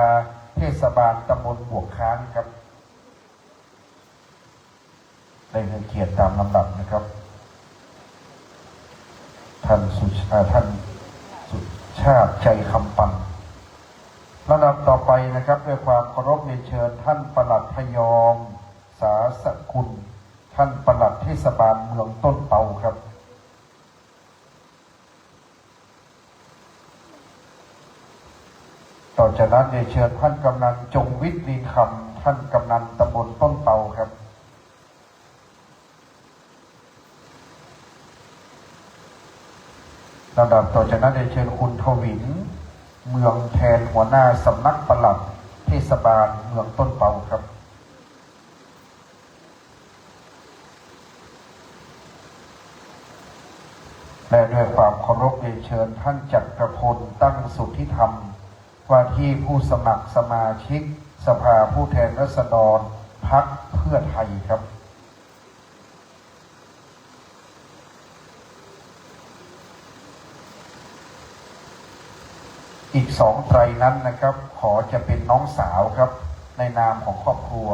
เทศบาลตำบลบวกค้างครับได้ให้เกียรติตามลำดับนะครับท่านสุชาติใจคำปันลำดับต่อไปนะครับด้วยความเคารพเรียนเชิญท่านปลัดพยอมสาสกุลท่านปลัดเทศบาลเมืองต้นเปาครับต่อจากนั้นเรียนเชิญท่านกำนันจงวิทย์ลีคำ ท่านกำนันตำบลต้นเปาครับลำดับต่อจากนั้นได้เชิญคุณทวินเมืองแทนหัวหน้าสำนักปลัดเทศบาลเมืองต้นเปาครับและด้วยความเคารพเรียนเชิญท่านจักรพลตั้งสุทธิธรรมว่าที่ผู้สมัครสมาชิกสภาผู้แทนราษฎรพรรคเพื่อไทยครับอีก2 ไตรนั้นนะครับขอจะเป็นน้องสาวครับในนามของครอบครัว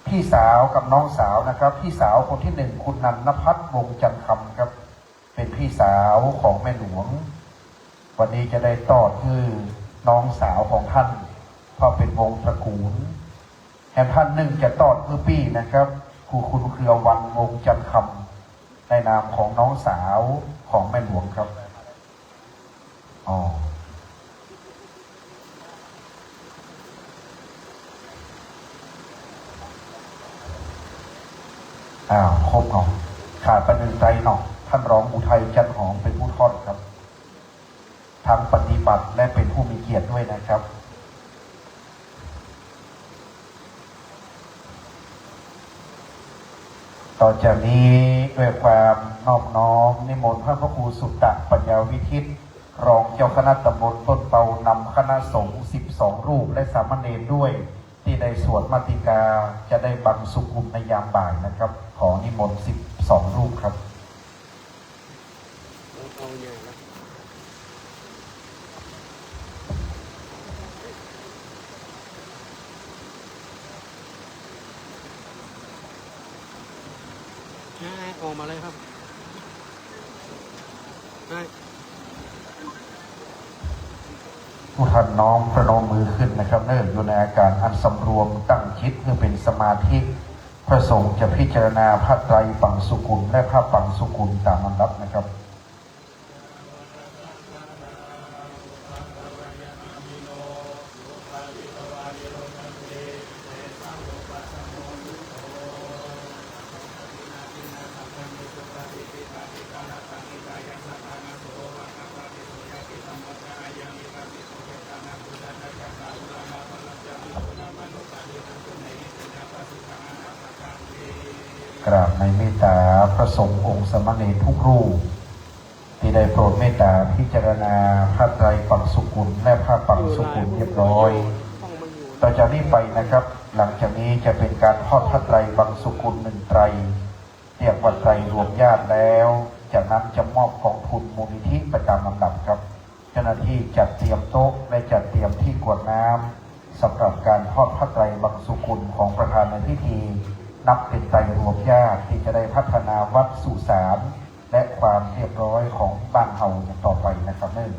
พี่สาวกับน้องสาวนะครับพี่สาวคนที่1คุณนันทพัฒน์วงจันทร์คำครับเป็นพี่สาวของแม่หลวงวันนี้จะได้ตอดคือน้องสาวของท่านเพราะเป็นวงตระกูลแห่งท่าน1จะตอดคือปี้นะครับคุณเครือวันวงจันทร์คำในนามของน้องสาวของแม่หลวงครับอ๋อครบเนาะขาดไป1 ไตรเนาะท่านรองอุทัยจันหอมเป็นผู้ทอดครับทางปฏิบัติและเป็นผู้มีเกียรติด้วยนะครับต่อจากนี้ด้วยความนอบน้อมนิมนต์พระครูสุตตะปัญญาวิทิตรองเจ้าคณะตำบลต้นเปานำคณะสงฆ์12 รูปและสามเณรด้วยที่ได้สวดมาติกาจะได้บังสุกุมในยามบ่ายนะครับขอนิมนต์12 รูปครับออกมาเลยครับผู้ท่านน้อมประนมมือขึ้นนะครับเนื่องอยู่ในอาการอันสำรวมตั้งจิตเพื่อเป็นสมาธิพระสงฆ์จะพิจารณาพระไตรปังสุกุลและพระปังสุกุลตามลำดับนะครับกราบในเมตตาพระสงฆ์องค์สมณเณรทุกรูปที่ได้โปรดเมตตาพิจารณาพระไตรปังสุกุลและพระปังสุกุลเรียบร้อยต่อจากนี้ไปนะครับหลังจากนี้จะเป็นการทอดพระไตรปังสุกุล1 ไตรเรียกว่าไตรรวมญาติแล้วจากนั้นจะมอบกองทุนมูลนิธิประจำลำดับครับเจ้าหน้าที่จัดเตรียมโต๊ะและจัดเตรียมที่กรวดน้ำสำหรับการทอดพระไตรปังสุกุลของประธานในพิธีนับเป็นไตรรวมญาติที่จะได้พัฒนาวัดสุสานและความเรียบร้อยของบ้านเฮาอย่างต่อไปนะครับเนื่อง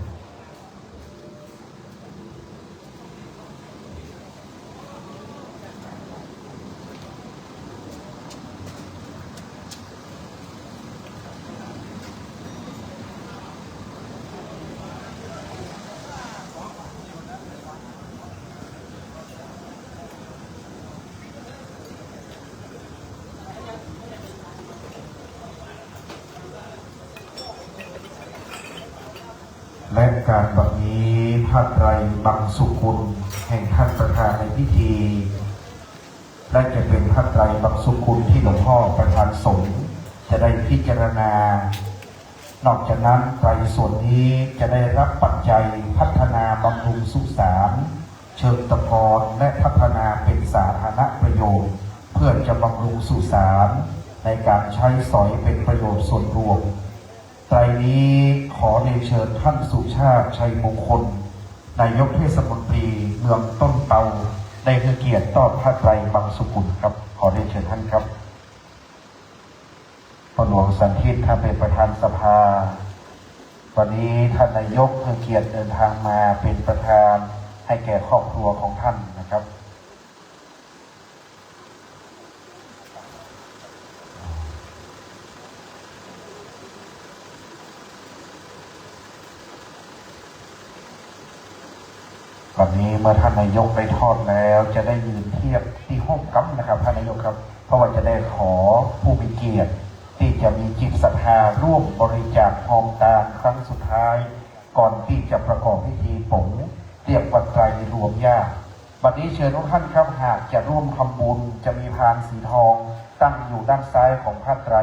และการบัดนี้พระไตรปังสุกุลแห่งท่านประธานในพิธีและจะเป็นพระไตรปังสุกุลที่หลวงพ่อประธานสงฆ์จะได้พิจารณานอกจากนั้นไตรส่วนนี้จะได้รับปัจจัยพัฒนาบำรุงสุสานเชิงตะกอนและพัฒนาเป็นสาธารณประโยชน์เพื่อจะบำรุงสุสานในการใช้สอยเป็นประโยชน์ส่วนรวมไตรนี้ขอเรียนเชิญท่านสุชาติชัยมงคลนายกเทศมนตรีเมืองต้นเปาได้ให้เกียรติต้อนพระไตรปังสุกุลครับขอเรียนเชิญท่านครับพ่อหลวงสันทิฏท่านเป็นประธานสภาวันนี้ท่านนายกให้เกียรติเดินทางมาเป็นประธานให้แก่ครอบครัวของท่านนะครับ วันนี้เมื่อท่านนายกได้ทอดแล้วจะได้ยืนเทียบที่ห้องกัมนะครับท่านนายกครับเพราะว่าจะได้ขอผู้มีเกียรติที่จะมีจิตศรัทธาร่วมบริจาคทองตาลครั้งสุดท้ายก่อนที่จะประกอบพิธีผงเตรียมปัจจัยรวมญาติวันนี้เชิญทุกท่านครับหากจะร่วมทำบุญจะมีพานสีทองตั้งอยู่ด้านซ้ายของผ้าไตร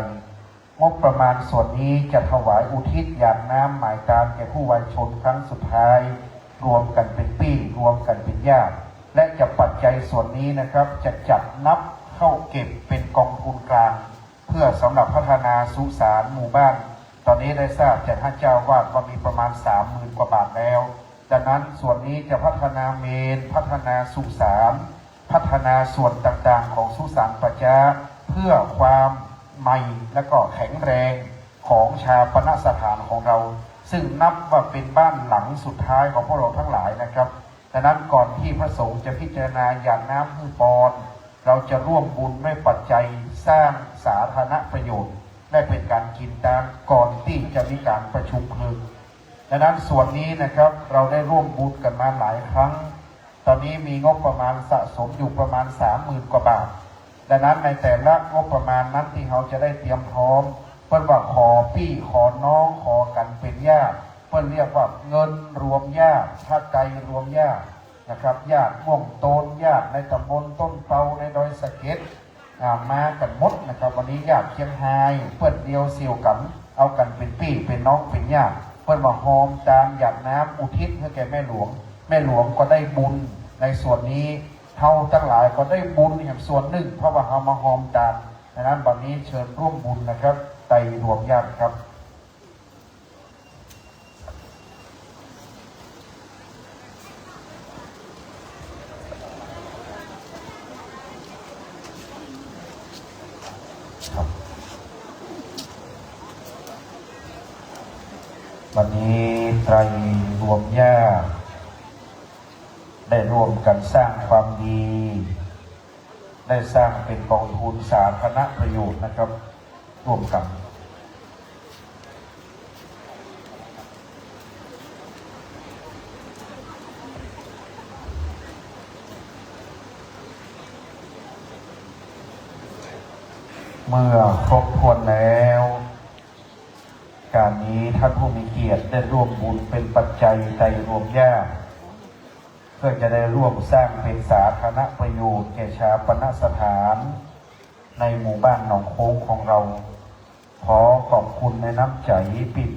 งบประมาณส่วนนี้จะถวายอุทิศหยาดน้ำหมายการแก่ผู้วายชนครั้งสุดท้ายรวมกันเป็นปี้รวมกันเป็นญาติและจะปัจจัยส่วนนี้นะครับจะจัดนับเข้าเก็บเป็นกองทุนกลางเพื่อสำหรับพัฒนาสุสานหมู่บ้านตอนนี้ได้ทราบจากท่านเจ้าวาดว่ามีประมาณ 30,000 กว่าบาทแล้วดังนั้นส่วนนี้จะพัฒนาเมนพัฒนาสุสานพัฒนาส่วนต่างๆของสุสานปัจจาเพื่อความใหม่และก็แข็งแรงของชาปนสถานของเราซึ่งนับว่าเป็นบ้านหลังสุดท้ายของพวกเราทั้งหลายนะครับดังนั้นก่อนที่พระสงฆ์จะพิจารณาหยาดน้ำมือปอนเราจะร่วมบุญด้วยปัจจัยสร้างสาธารณประโยชน์และเป็นการกินตามก่อนที่จะมีการประชุมเพลิงดังนั้นส่วนนี้นะครับเราได้ร่วมบุญกันมาหลายครั้งตอนนี้มีงบประมาณสะสมอยู่ประมาณ 30,000 กว่าบาทดังนั้นในแต่ละงบประมาณนั้นที่เขาจะได้เตรียมพร้อมเพิ่นว่าขอพี่ขอน้องขอกันเป็นญาติเพิ่นเรียกว่าเงินรวมญาติถ้าใจรวมญาตินะครับญาติม่วงโตนญาติในตำบลต้นเปาในดอยสะเก็ดมากันหมดนะครับวันนี้ญาติเชียงไฮ้เพิ่นเดียวเสี่ยวกันเอากันเป็นพี่เป็นน้องเป็นญาติเพิ่นว่าหอมตามหยาดน้ำอุทิศให้แก่แม่หลวงแม่หลวงก็ได้บุญในส่วนนี้เท่าทั้งหลายก็ได้บุญอย่างส่วนหนึ่งเพราะว่าเรามาหอมตามดังนั้นวันนี้เชิญร่วมบุญนะครับไตรรวมญาติครับวันนี้ไตรรวมญาติได้ร่วมกันสร้างความดีได้สร้างเป็นกองทุนสาธารณประโยชน์นะครับร่วมกันเมื่อครบถ้วนแล้วการนี้ท่านผู้มีเกียรติได้ร่วมบุญเป็นปัจจัยไตรรวมญาติเพื่อจะได้ร่วมสร้างเป็นสาธารณประโยชน์แก่ชาปนสถานในหมู่บ้านหนองโค้งของเราขอขอบคุณในน้ำใจ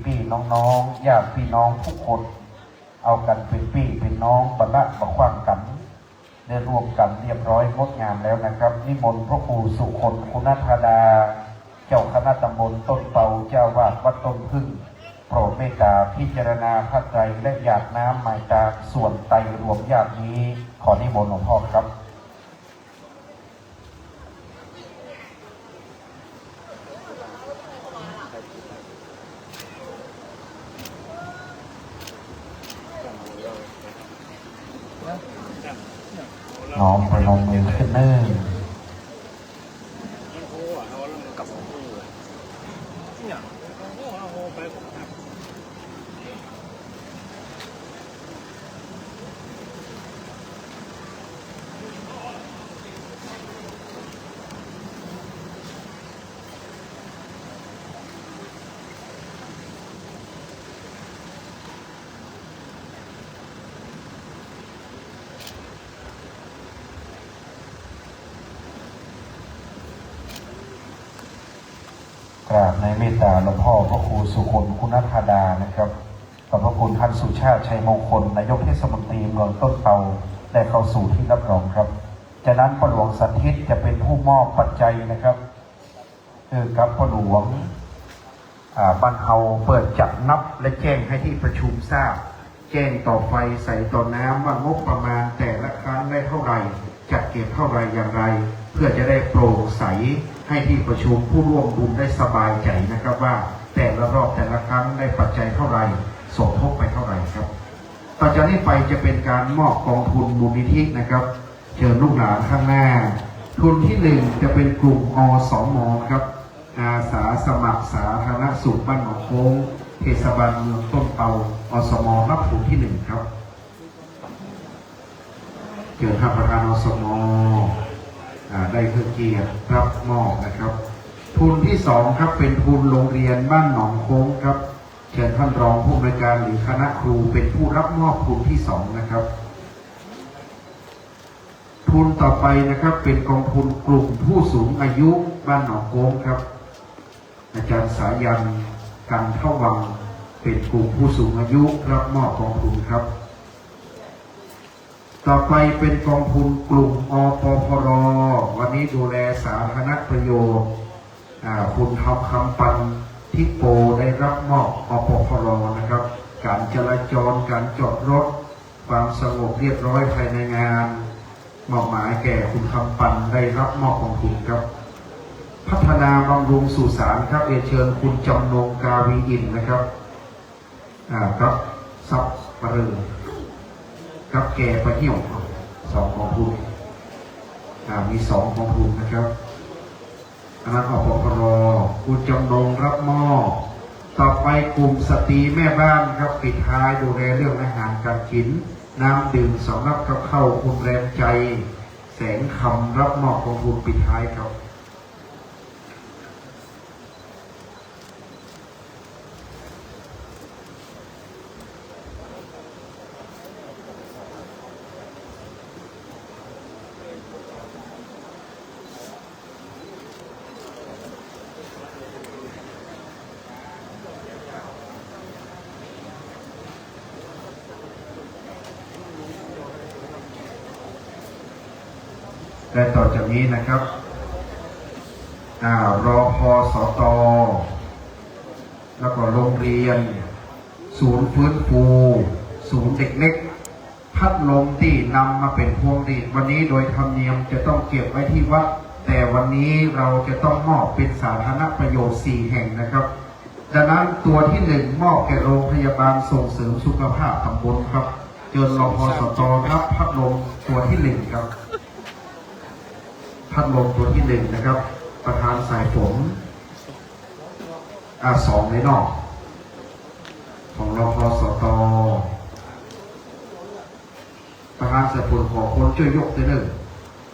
พี่น้องญาติพี่น้องทุกคนเอากันเป็นพี่เป็นน้องบรรละบะขว้างกันได้ร่วมกันเรียบร้อยงดงามแล้วนะครับนิมนต์พระครูสุคนคุณธาดาเจ้าคณะตำบลต้นเปาเจ้าวาดวัดต้นพึ่งโปรดเมตตาพิจารณาพระไตรและหยาดน้ำหมายตาส่วนไตรรวมญาตินี้ขอนิมนต์หลวงพ่อครับน้อมประนมมือขึ้นเนิ่นกราบในเมตตาหลวงพ่อพระครูสุคนคุณธาดานะครับขอบพระคุณท่านสุชาติชัยมงคลนายกเทศมนตรีเมืองต้นเปาได้เข้าสู่ที่รับรองครับจากนั้นพ่อหลวงสันทิตจะเป็นผู้มอบปัจจัยนะครับกับพ่อหลวงบ้านเฮาเปิดจัดนับและแจ้งให้ที่ประชุมทราบแจ้งต่อไฟใส่ต่อน้ำว่างบประมาณแต่ละครั้งได้เท่าไหร่จัดเก็บเท่าไหร่อย่างไรเพื่อจะได้โปร่งใสให้ที่ประชุมผู้ร่วมบุญได้สบายใจนะครับว่าแต่ละรอบแต่ละครั้งได้ปัจจัยเท่าไหร่สมทบไปเท่าไหร่ครับต่อจากนี้ไปจะเป็นการมอบกองทุนมูลนิธินะครับเชิญลูกหลานข้างหน้าทุนที่1จะเป็นกลุ่มอสมครับอาสาสมัครสาธารณสุขบ้านหนองโค้งเทศบาลเมืองต้นเปาอสมรับทุนที่1ครับ เชิญท่านประธานอสมได้เพื่อเกียรติรับมอบนะครับทุนที่สองครับเป็นทุนโรงเรียนบ้านหนองโค้งครับเชิญท่านรองผู้อำนวยการหรือคณะครูเป็นผู้รับมอบทุนที่สองนะครับทุนต่อไปนะครับเป็นกองทุนกลุ่มผู้สูงอายุบ้านหนองโค้งครับอาจารย์สายันกันเท่าวังเป็นกลุ่มผู้สูงอายุรับมอบกองทุนครับต่อไปเป็นกองทุนกลุ่มอปพรวันนี้ดูแลสาธารณประโยชน์คุณทำคำปันทิโปได้รับมอบอปพรนะครับการจราจรการจอดรถความสงบเรียบร้อยภายในงานมอบหมายแก่คุณคำปันได้รับมอบกองทุนครับพัฒนาบำรุงสุสานครับเรียนเชิญคุณจำนงกาวีอินนะครับครับซับปะเรือกับแก่ประเหี่ยวสองกองทุนมีสองกองทุนนะครับอันนั้นอปพรคุณจำนงรับมอบต่อไปกลุ่มสตรีแม่บ้านครับปิดท้ายดูแลเรื่องอาหารการกินน้ำดื่มสำรับกับข้าวคุณแรมใจแสงคำรับมอบกองทุนปิดท้ายครับและต่อจากนี้นะครับรอพสตแล้วก็โรงเรียนศูนย์ฟื้นฟูศูนย์เด็กเล็กพัดลมที่นำมาเป็นพวงหรีดวันนี้โดยธรรมเนียมจะต้องเก็บไว้ที่วัดแต่วันนี้เราจะต้องมอบเป็นสาธารณประโยชน์4แห่งนะครับดังนั้นตัวที่1มอบแก่โรงพยาบาลส่งเสริมสุขภาพตำบลครับเชิญรพสตรับพัดลมตัวที่1ครับพัดลมตัวที่1นะครับประธานสายฝน2ในนอกของรพสตประธานสายฝนขอคนช่วยยกตัวหนึ่ง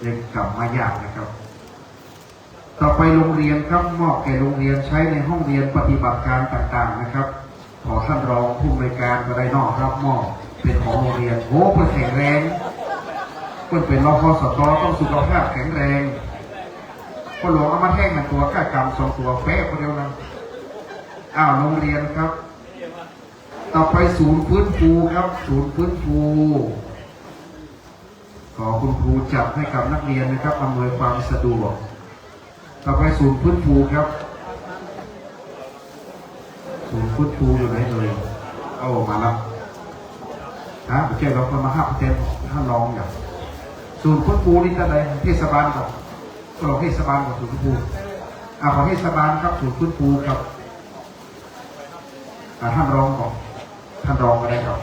เล่นกลับมายากนะครับต่อไปโรงเรียนครับมอบแก่โรงเรียนใช้ในห้องเรียนปฏิบัติการต่างๆนะครับขอท่านรองผู้อำนวยการก็ได้นอกรับมอบเป็นของโรงเรียนโอ้เพื่อแข็งแรงเพื่อเป็นรพสตต้องสุขภาพแข็งแรงพอหลวงเอามาแท่งหนึ่งตัวก้ากรรม2ตัวเป๊ะคนเดียวนะโรงเรียนครับต่อไปศูนย์ฟื้นฟูครับศูนย์ฟื้นฟูขอคุณครูจับให้กับนักเรียนนะครับอำนวยความสะดวกต่อไปศูนย์ฟื้นฟูครับศูนย์ฟื้นฟูอยู่ไหนเลยเอาออกมาแล้วไม่ใช่เราคนมา5%ท่านรองอย่างศูนย์ฟื้นฟูนี่ท่านใดเทศบาลก่อนเราเทศบาลกับศูนย์ฟื้นฟูขอเทศบาลครับศูนย์ฟื้นฟูครับท่านรองก่อนท่านรองก็ได้ครับ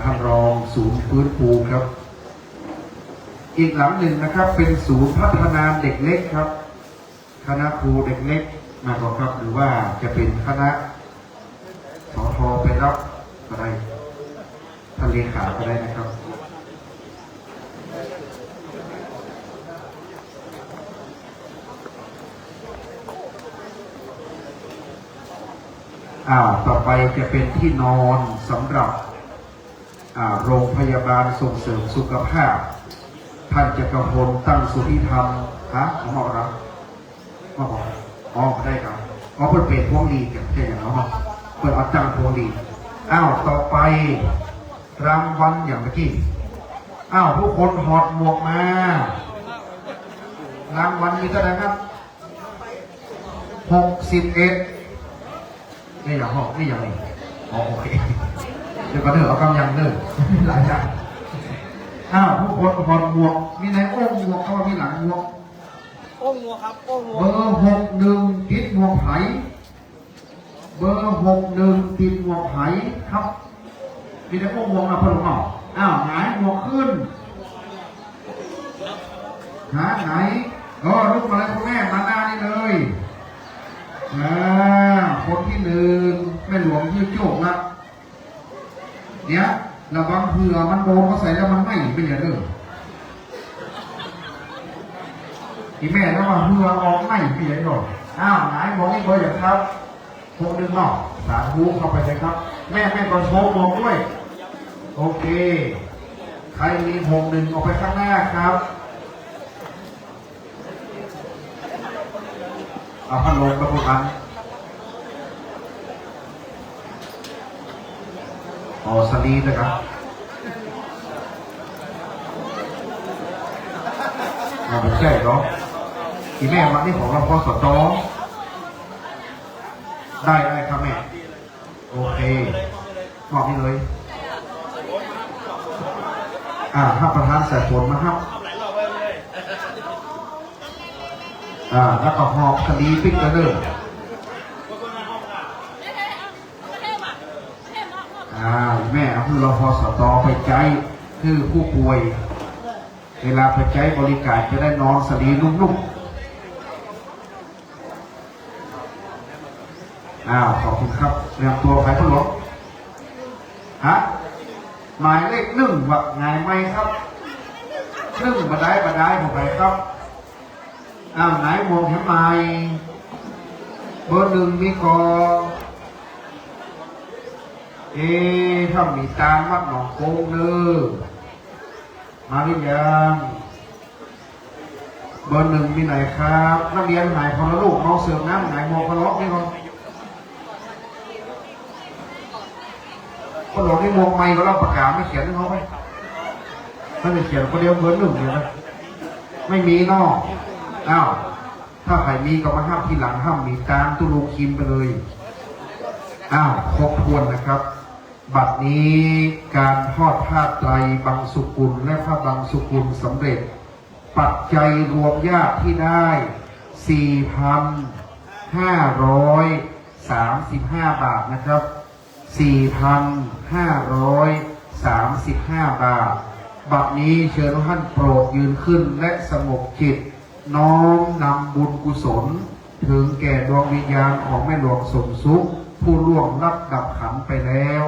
ท่านรองศูนย์ฟื้นฟูครับอีกหลังหนึ่งนะครับเป็นศูนย์พัฒนาเด็กเล็กครับคณะครูเด็กเล็กนะครับหรือว่าจะเป็นคณะสทไปรับอะไรท่านเลขาก็ได้นะครับต่อไปจะเป็นที่นอนสำหรับโรงพยาบาลส่งเสริมสุขภาพท่านจักรพลตั้งสุธิธรรมของเราครับได้ครับเปิดเปลี่ยนพวงดีกันใช่ไหมครับเปิดเอาตั้งพวงดีต่อไปรางวัลอย่างเมื่อกี้ทุกคนถอดหมวกมารางวัลมีเท่าไหร่ครับ61นี่อย่างห้องนี่อย่างนี้โอเคเดี๋ยวก็เดินเอากำยังเดินหลายอย่างผู้คนถอดหมวกมีในโอ่งหมวกเขาว่ามีหลังหมวกโอ่งหมวกครับโอ่งหมวกเบอร์61ติดหมวกไผ่เบอร์61ติดหมวกไผ่ครับมีในโอ่งหมวกมาเพิ่มหน่อยหงายหมวกขึ้นหาไหนลุกมาเลยคุณแม่มาหน้านี่เลยคนที่1แม่หลวงยืดโจกนะเนี่ยระวังเผื่อมันโดนเขาใส่แล้วมันไหม้ไปเลย อีแม่แล้วว่าเมื่อออกไม่เปลี่ยนหรอกอ้าวไหนมองนี่เบอร์อย่างครับพวกดึงนอกสาธุเข้าไปเลยครับแม่ก่อนโชว์มองด้วยโอเคใครมี61ออกไปข้างหน้าครับเอาพัดลมมาพูดกันอ๋อสลีดนะครับไม่ใช่หรอกอีแม่มาที่ของเราพอสตอได้ครับแม่โอเคมอบนี่เลยถ้าประธานใส่ผลมาครับแล้วก็หอบคดีปิ๊กกระเดิมแม่เอาคือเราพอสตอไปใจคือผู้ป่วยเวลาไปใช้บริการจะได้นอนสลีนุ่มๆขอบคุณครับเรียงตัวใครผู้หลงหมายเลข1ว่าไงไหมครับ1บันไดของใครครับไหนมองเห็นไหมเบอร์1มีกอถ้ามีตามวัดหนองโกงเนื้อมาหรือยังเบอร์1มีไหนครับนักเรียนไหนพอลูกน้องเสือน้ำไหนมองพลอกนี่ครับพอหลอกนี่มองไม่ก็เราประกาศไม่เขียนให้เขาไหมไม่เขียนคนเดียวเบอร์1เดียวนะไม่มีนอกถ้าใครมีก็มาห้ามทีหลังห้ามมีตามตุลูคิมไปเลยครบถ้วนนะครับบัดนี้การทอดผ้าไตรบางสุกุลและผ้าบางสุกุลสำเร็จปัจจัยรวมญาติที่ได้ 4,535 บาทนะครับ 4,535 บาทบัดนี้เชิญท่านโปรดยืนขึ้นและสงบจิตน้อมนำบุญกุศลถึงแก่ดวงวิญญาณของแม่หลวงสมสุขผู้ล่วงลับดับขันไปแล้ว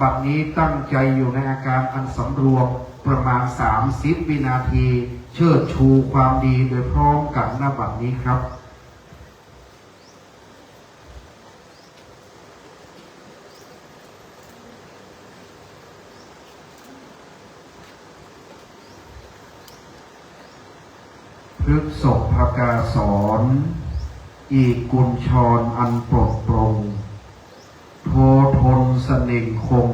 บัดนี้ตั้งใจอยู่ในอาการอันสำรวมประมาณ30 วินาทีเชิดชูความดีโดยพร้อมกันณบัดนี้ครับพฤกษภกาสอนอีกกุญชรอันปลดปลงโททนเสน่ห์คง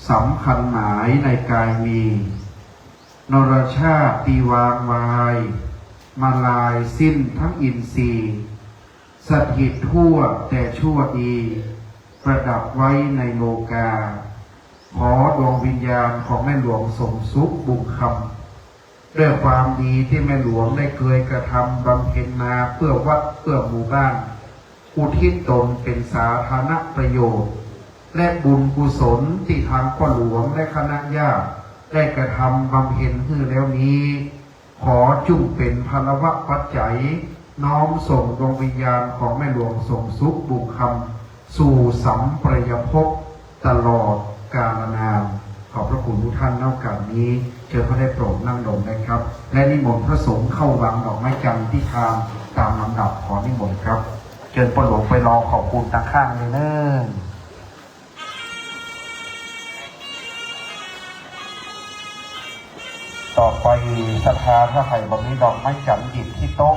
สำคัญหมายในกายมีนรชาติตีวางวายมาลายสิ้นทั้งอินทรีย์สถิตทั่วแต่ชั่วดีประดับไว้ในโลกาขอดวงวิญญาณของแม่หลวงสมสุขบุญคำด้วยความดีที่แม่หลวงได้เคยกระทำบำเพ็ญมาเพื่อวัดเพื่อหมู่บ้านอุทิศตนเป็นสาธารณประโยชน์และบุญกุศลที่ทางพ่อหลวงและคณะญาติได้กระทำบำเพ็ญให้แล้วนี้ขอจุ่มเป็นพลวะปัจจัยน้อมส่งดวงวิญญาณของแม่หลวงสมสุขบุญคำสู่สัมปรายภพตลอดกาลนานขอบพระคุณทุกท่านในโอกาสนี้เชิญพระได้โปรดนั่งลงได้ครับและนิมนต์พระสงฆ์เข้าวางดอกไม้จันทร์ที่ทางตามลำดับขอนิมนต์ครับเชิญพ่อหลวงไปรอขอบคุณทางข้างเลยเน้อต่อไปศรัทธาถ้าใครบัดนี้ดอกไม้จันทร์หยิบที่โต๊ะ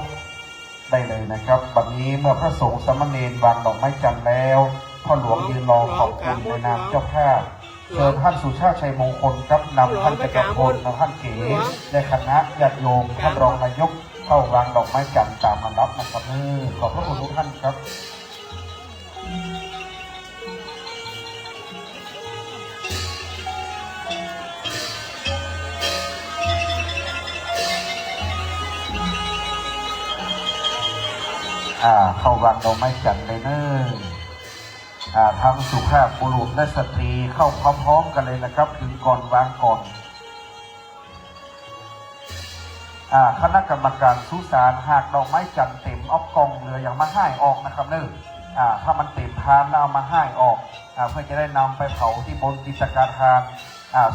ได้เลยนะครับบัดนี้เมื่อพระสงฆ์สามเณรวางดอกไม้จันทร์แล้วพ่อหลวงยืนรอขอบคุณในนามเจ้าภาพเชิญท่านสุชาติชัยมงคลครับนำท่านจักรพลท่านเก๋และคณะญาติโยมท่านรองนายกเข้าวางดอกไม้จันทร์ตามลำดับนะครับขอบพระคุณทุกท่านครับเข้าวางดอกไม้จันทร์เลยเนอะทั้งสุภาพบุรุษและสตรีเข้าพร้อมๆกันเลยนะครับถึงก่อนวางก่อนคณะกรรมการสุสานหากดอกไม้จันทร์เต็มออกกองเรืออย่างมาให้ออกนะครับเนอะถ้ามันเต็มทานแล้วเอามาให้ออกเพื่อจะได้นำไปเผาที่บนกิจการทาน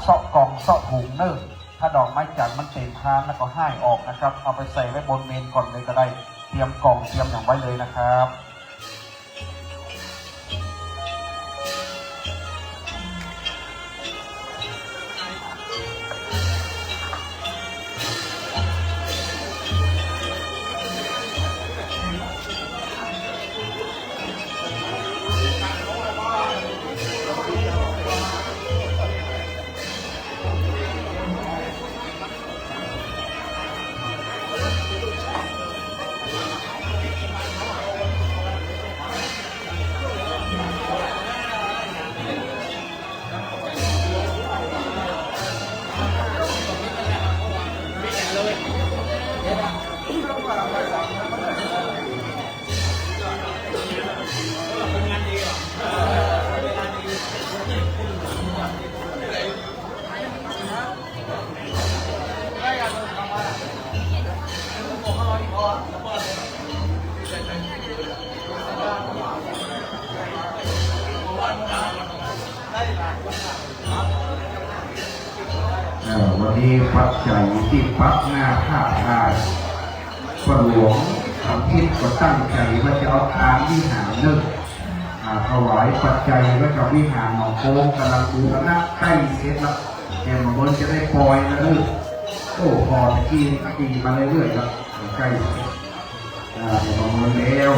เสาะกองเสาะถุงเนอะ ถ้าดอกไม้จันทร์มันเต็มทานแล้วก็ให้ออกนะครับเอาไปใส่ไว้บนเมนก่อนเลยก็ได้เตรียมกล่องเตรียมอย่างไว้เลยนะครับวันนี้ปัจจัยที่ปักหน้าผ้าได้พ่อหลวงทำทิศก็ตั้งใจว่าจะเอาทานวิหารเลิกถวายปัจจัยไว้กับวิหารหนองโค้งกำลังบูรณะใกล้เสร็จแล้วแกมาบนจะได้ปล่อยนะลูกโอ้พอตะกี้ตีมาเรื่อยๆครับใกล้เสร็จมาบนแล้ว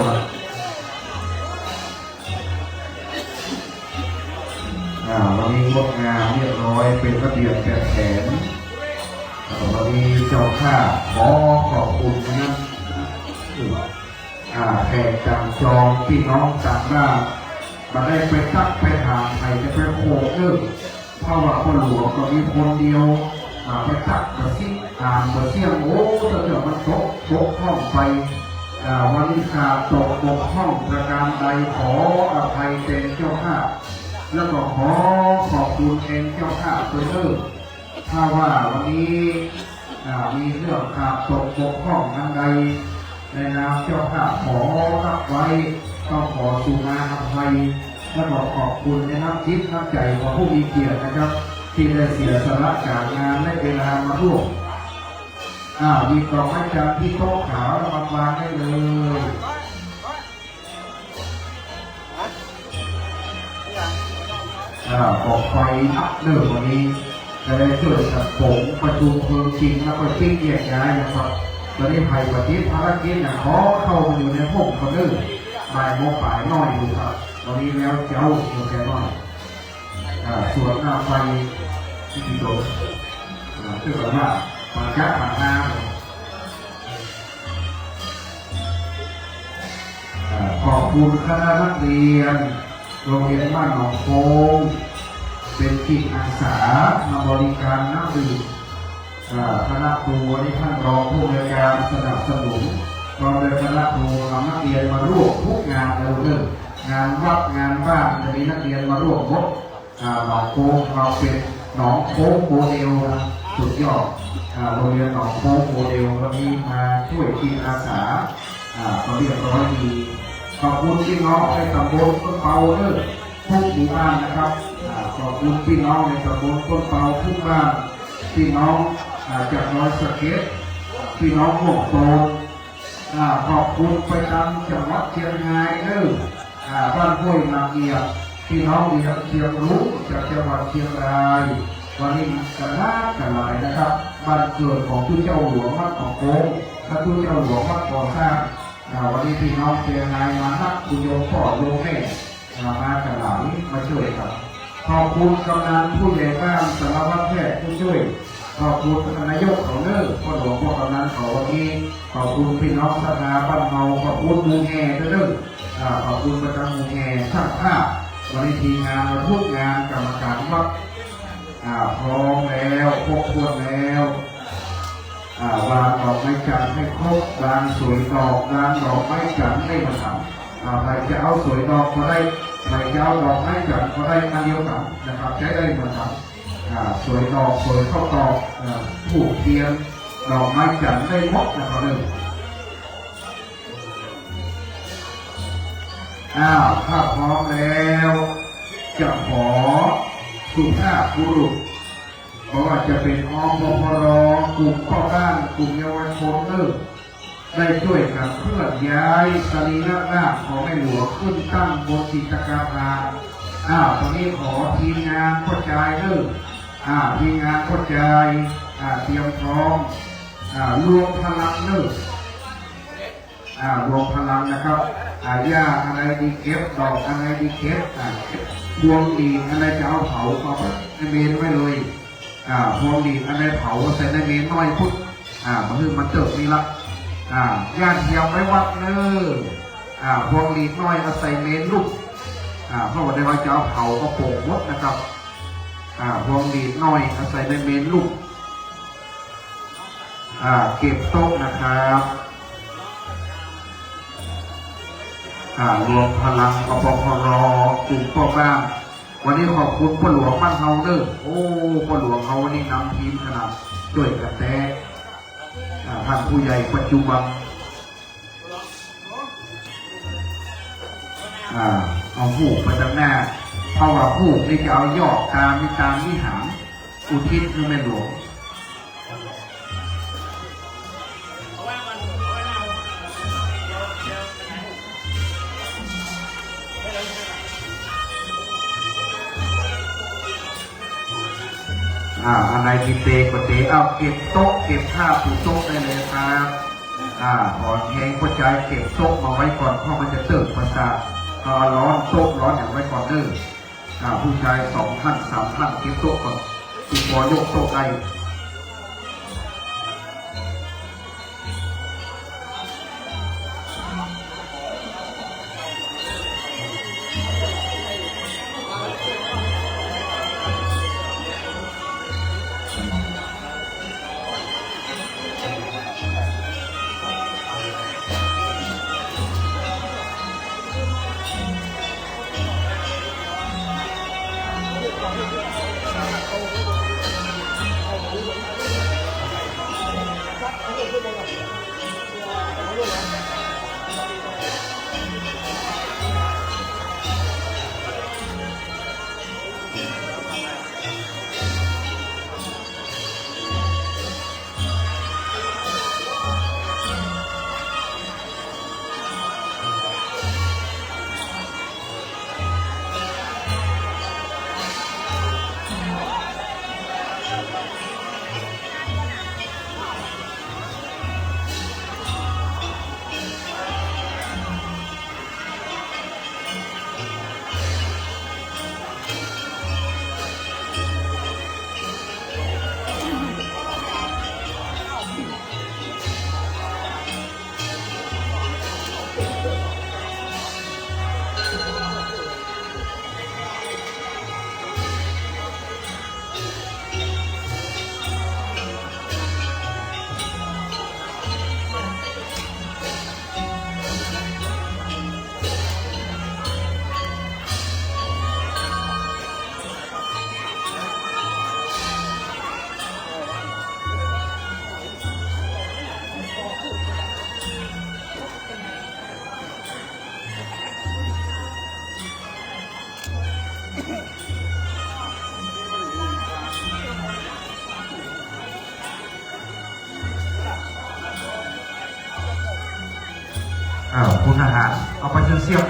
วันนี้งดงามเรียบร้อยเป็นระเบียบแบบแผนวันนี้เจ้าข้าขอขอบคุณนะแขกจังจองพี่น้องจากบ้านมาได้ไปตักไปถามใครจะไปโขกเรื่องเพราะว่าคนหลวงก็มีคนเดียวไปตักมาซิมาเสี่ยงโอ้จะเดี๋ยวมันตกห้องไปวันนี้ขาดตกบกห้องประการใดขออภัยเป็นเจ้าข้าแล้วก็ขอบคุณเองเจ้าข้าตัวเลิศถ้าว่าวันนี้มีเรื่องขาดตกบกพร่องอันใดในนามเจ้าข้าขอรับไว้ต้องขอสู่งานอภัยและขอบคุณในน้ำจิตน้ำใจของผู้มีเกียรตินะครับที่ได้เสียสละจากงานและเวลามาร่วมมีกล่องไม้จันทร์ที่โต๊ะขาวมาวางได้เลยออกไปนับเดิมวันนี้จะได้ช่วยกับผมประชุมเพลิงจริงแล้วก็ทิ้งแยกย้ายนะครับตอนนี้ภัยปฏิภารกิจขอเข้ามาอยู่ในพวกคนนึงบ่ายโมงฝ่ายน้อยอยู่ครับวันนี้แล้วเจ้าเดี๋ยวแกน้อยส่วนหน้าไฟที่ดีโดชื่อว่าปากกาปากน้ำขอบคุณคณะนักเรียนโรงเรียนบ้านหนองโค้งเป็นจิตอาสามาบริการน้ำดื่มคณะครูวันนี้ท่านรองผู้บริการสนับสนุนรองโดยคณะครูนำนักเรียนมาร่วมทุกงานเราเรื่องงานวัดงานบ้านจะมีนักเรียนมาร่วมหมดหนองโค้งเราเป็นหนองโค้งโมเดลสุดยอดโรงเรียนหนองโค้งโมเดลวันนี้มาช่วยจิตอาสาก็เรียบร้อยดีขอบคุณพี่น้องในตำบลต้นเปาทุกหมู่บ้านนะครับขอบคุณพี่น้องในตำบลต้นเปาทุกบ้านพี่น้องจากร้อยสะเก็ดพี่น้องหกโตขอบคุณไปตามจังหวัดเชียงรายบ้านห้วยนางเอียพี่น้องเชียงรุ้งจากจังหวัดเชียงรายวันนี้กันหลายนะครับบ้านเกิดของผู้เจ้าหลวงวัดของโค้งและผู้เจ้าหลวงวัดก่อสร้างวันนี้พี่น้องเชียงรายมานักคุณโยมพ่อโยมแม่มากันหลายมาช่วยครับขอบคุณกำนันผู้ใหญ่บ้านสารวัตรแพทย์ผู้ช่วยขอบคุณนายกของพ่อหลวงพ่อกำนันของวันนี้ขอบคุณพี่น้องสถาบันเฮาขอบคุณมูแง่ด้วยขอบคุณประจำมูแง่ช่างภาพวันนี้ทีมงานมาทุกงานกรรมการวัดพร้อมแล้วครบถ้วนแล้ววางดอกไม้จันทร์ให้ครบวางสวยดอกวางดอกไม้จันทร์ให้มาทำใครจะเอาสวยดอกก็ได้ใครจะเอาดอกไม้จันทร์ก็ได้มาเดียวกันนะครับใช้ได้มาทำสวยดอกสวยข้าวตอกผูกเทียนดอกไม้จันทร์ได้หมดนะครับเลยถ้าพร้อมแล้วจะขอสุภาพบุรุษ เพราะว่าจะเป็นอปพรกลุ่มพ่อบ้านกลุ่มเยาวชนได้ช่วยกันเคลื่อนย้ายสรีระร่างของแม่หลวงขึ้นตั้งบนจิตรกาภาตอนนี้ขอทีมงานพ่อใจทีมงานพ่อใจเตรียมพร้อมรวมพลังรวมพลังนะครับหญ้าอะไรดีเก็บดอกอะไรดีเก็บพวงดีอะไรจะเอาเผาเอาในเมนไว้เลยพวงดีอะไรเผาใส่ในเมนน้อยพุทธมันเติบนี่ละย่านเทียมไว้วัดเนพวงดีน้อยเอาใส่เมนลูกเพราะว่าได้ว่าจะเอาเผาก็โป่งมดนะครับพวงดีน้อยเอาใส่ในเมนลูกเก็บโต๊ะนะครับรวมพลังอปพรกลุ่มพ่อบ้านวันนี้ขอบคุณพ่อหลวงบ้านเฮาเด้อพ่อหลวงเขาวันนี้นำทีมขนาดด้วยกระแตท่านผู้ใหญ่ปัจจุบันเอาหูกไปด้านหน้าเพราะว่าหูกนี่จะเอายอดตามวิหารอุทิศคือแม่หลวงอะไรที่เตะก็เตะเก็บโต๊ะเก็บผ้าปูโต๊ะได้เลยครับก่อนแห้งก็ใจเก็บโต๊ะมาไว้ก่อนเพราะมันจะเติบประสาทร้อนโต๊ะร้อนอย่างไว้ก่อนเด้อผู้ชาย2 ท่าน 3 ท่านเก็บโต๊ะก่อนคุณพอยกโต๊ะได้คุณอาหารเอาไปเสี่ยง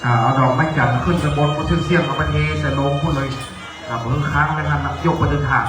เอาดอกไม้จันทร์ขึ้นไปบนเสี่ยงเอาไปเทใส่ลงพูดเลยมือค้างไม่ทันยกไปเดินทาง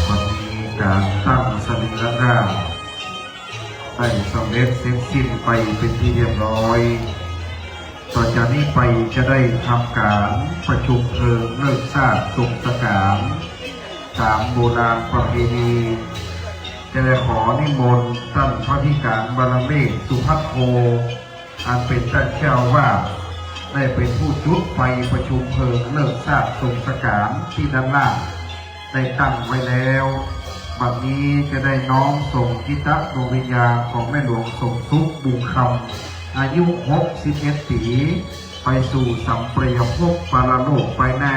วันนี้การตั้งสรีระร่างได้สำเร็จเสร็จสิ้นไปเป็นที่เรียบร้อยต่อจากนี้ไปจะได้ทำการประชุมเพลิงเลิกสร้างสุขสการตามโบราณประเพณีจะได้ขอนิมนต์ท่านพระธิการบารมีสุภัทโทอันเป็นท่านเจ้าว่าได้เป็นผู้จุดไฟประชุมเพลิงเลิกสร้างสุขสการที่ด้านล่างได้ตั้งไว้แล้วบัดนี้จะได้น้อมส่งจิตดวงวิญญาณของแม่หลวงสมสุขบุญคำอายุ61 ปีไปสู่สัมปรายภพปรโลกไปหน้า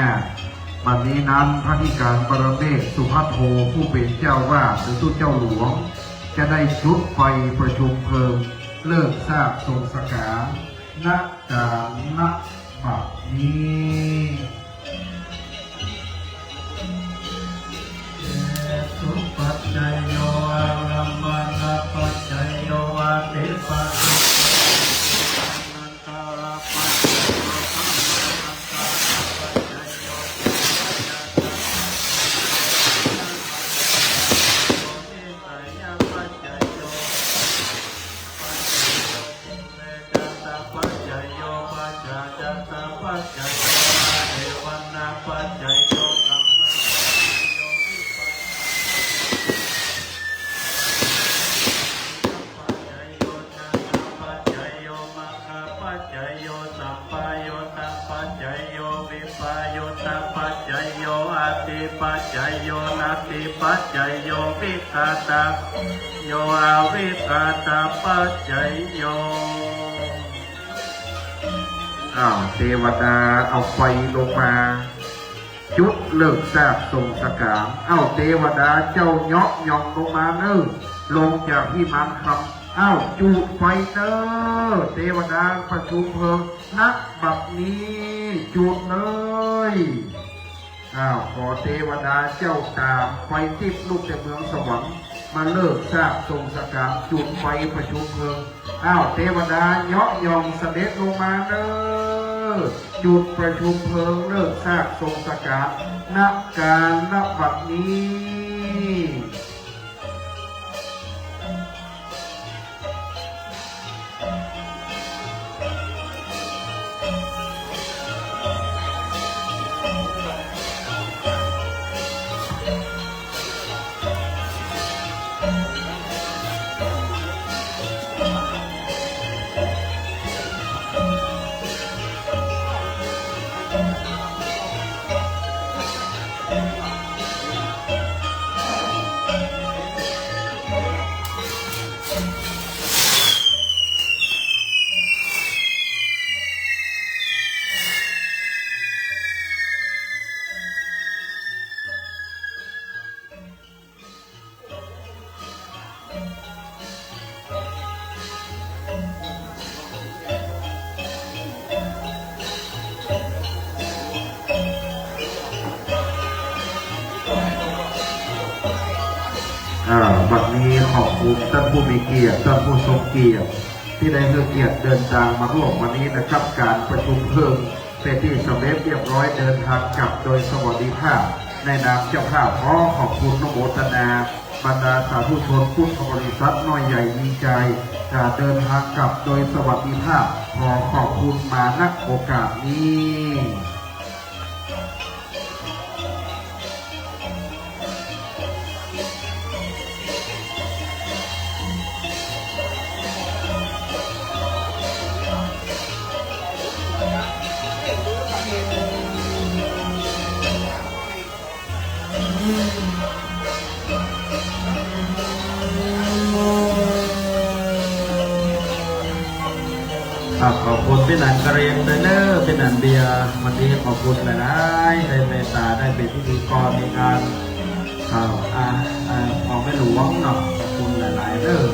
บัดนี้นั้นพระธิการบารมีสุภัทโทผู้เป็นเจ้าวาดหรือตู้เจ้าหลวงจะได้จุดไฟประชุมเพลิงเลิกสร้างทรงสการณการณบัดนี้สุปัจจโยอารัมมานาปัจจโยอาติปัจจโยนันตาปัจจโยสัมมาสังฆปัจจโยปัจจโยปัจจโยปัจจจัตตาปัจจโยเทวนาปัจจโยสัมมาปัจจโยมัคคะปัจจโยสัมปโยตัปัจจโยวิปโยตัปัจจโยอาติปัจจโยนาติปัจจโยวิคาตาโยอาวิคาตาปัจจโยเทวดาเอาไฟลงมาจุดเลิกทราบทรงสการเทวดาเจ้าเนาะยองลงมาเน้อลงจากพิมานคำจูดไฟเน้อเทวดาประชุมเพลิงนักบัดนี้จุดเลยขอเทวดาเจ้าตามไฟทิพย์ลูกจากเมืองสวรรค์มาเลิกทราบทรงสการจุดไฟประชุมเพลิงเทวดาเนาะยองเสด็จลงมาเน้อจุดประชุมเพลิงเลิกทราบทรงสการณการณบัดนี้บัดนี้ขอบคุณท่านผู้มีเกียรติท่านผู้ทรงเกียรติที่ได้ให้เกียรติเดินทางมาร่วมวันนี้นะครับการประชุมเพลิงเป็นที่สำเร็จเรียบร้อยเดินทางกลับโดยสวัสดิภาพในนามเจ้าภาพขอขอบคุณนโมทนาบรรดาสาธุชนพุทธบริษัทน้อยใหญ่มีใจการเดินทางกลับโดยสวัสดิภาพขอขอบคุณมาณโอกาสนี้ขอบคุณพี่หนันกระเรียงเดนเนอร์พี่หนันเบียร์วันนี้ขอบคุณหลายๆได้เมตตาได้เป็นพิธีกรในงานของแม่หลวงเนาะขอบคุณหลายๆเด้อ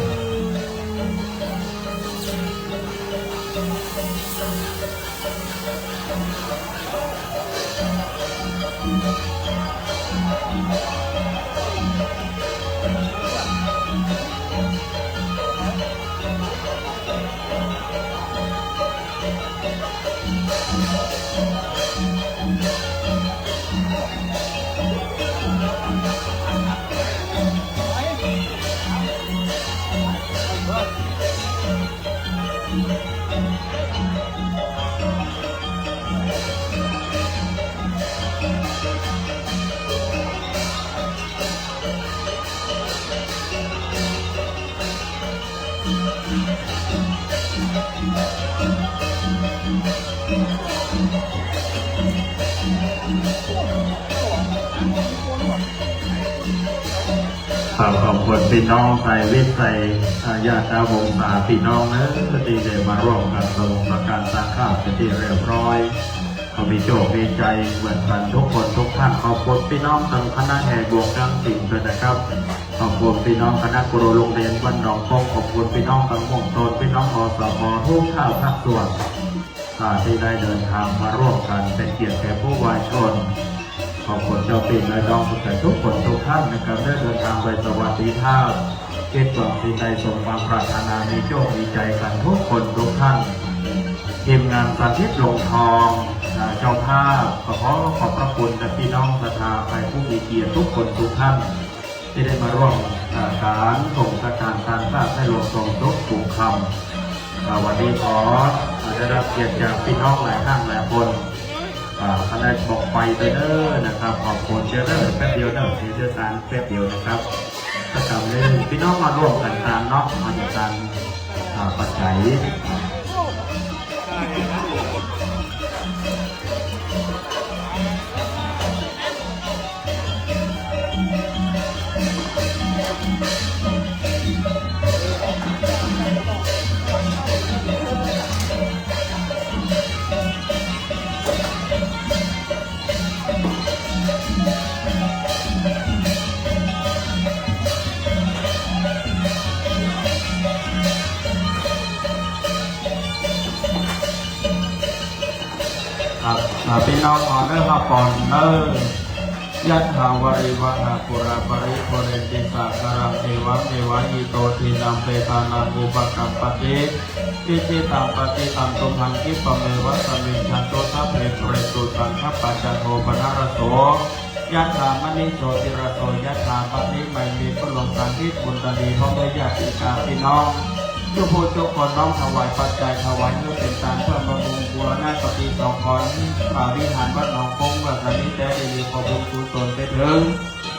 Thank you. ขอบคุณพี่น้องใส่วิทย์ใส่ญาติวงศาพี่น้องนะที่ได้มาร่วมกันลงประการสร้างข้าวเป็นที่เรียบร้อยเขามีโชคมีใจเหมือนกันทุกคนทุกท่านขอบคุณพี่น้องทางคณะแห่บวกกลางสิ่งด้วยนะครับขอบคุณพี่น้องคณะครูโรงเรียนบ้านหนองพงขอบคุณพี่น้องทางม่วงโตนพี่น้องอสมทุกข้าวภาคส่วนที่ได้เดินทางมาร่วมกันเป็นเกียรติแก่ผู้วายชนขอบคุณเจ้าปีและน้องทุกคนทุกท่านนะครับได้เดินทางไปสวัสดีท่าเกิดความดีใจสมความปรารถนามีโชคมีใจกันทุกคนทุกท่านทีมงานสาธิตลงทองเจ้าภาพขอขอบพระคุณกับพี่น้องศรัทธาไปผู้มีเกียรติทุกคนทุกท่านที่ได้มาร่วมการส่งสการการสร้างให้ลงทรงทุกถูกคำวันนี้ขอได้รับเกียรติจากพี่น้องหลายท่านหลายคนคณะบอกไปเด้อนะครับขอบคุณเด้อแป๊บเดียวเด้อเดือดการแป๊บเดียวนะครับก็ทำให้พี่น้องมาร่วมกันตามเนาะมาจากการปัจจัยพี่น้องขอได้มาก่อนเนอยัตถาวริวหาปุราปริปุเรนติสาคารังเอวังเอวะอิโตทินัมเปตานังอุปกัปปติอิจิตังปฏิตังตุมหังคิปะเมวะสมิงชันโตทัพเพเรตุสังขปัจจโทปนารโสยัตถามณิโสติระโสยัตถาปณิไม่มีพระลงการที่บุญตดีพร้อมด้วยญาติกาพี่น้องทุกผู้ทุกคนน้องถวายปัจจัยถวายเพื่อเป็นการเพื่อบำรุงบูรณะปฏิสังขรณ์วิหารวัดหนองคงวัดนี้แต่ได้มีขอบุญกุศลไปถึง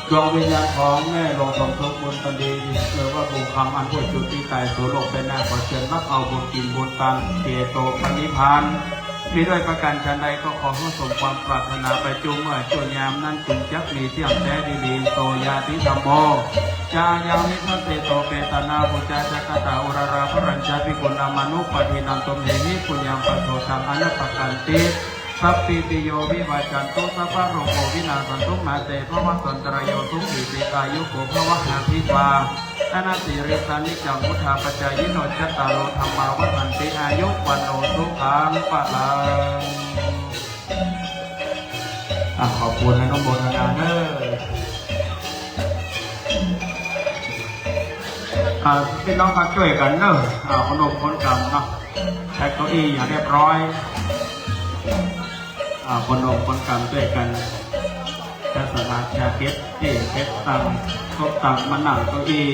ดวงวิญญาณของแม่ลงสมทบบุญตดีหรือว่าบุญคำอันพูดจุติตายสู่โลกเป็นหน้าขอเชิญรับเอาบุญกินบุญตันเกโตปณิพานมีด้วยประการชันใดก็ขอให้สมความปรารถนาไปจุ่มเมื่อจุยามนั้นจุ่มจักมีเที่ยงแท้ดีโตยาติธรรมโมจายามิทัสเตโตเปตนาปุจจาจักตาอุราราพรัญชาภิกุณามานุปฏินันตมเหหิปุญญาปโสตังอนัปกันติสัพพิติโยวิวาจันตุสัพพะโรโควินาสันตุมาเตภวะสันตรโยทุกขิติกายุโกภวะหาภิวาอนาติริสานิจังมุทาปัจจายิโนจัตตาโลธรรมาวัฏันติอายุวันโนสุขังปะลังขอบคุณนะน้องโบนาเนอพี่น้องมาช่วยกันเนอะขนมคนกำเนาะใช้เก้าอี้อย่างเรียบร้อยคนนมคนกำช่วยกันจะสถานชาเพชรที่เพชรตังครบตังมาหนังเก้าอี้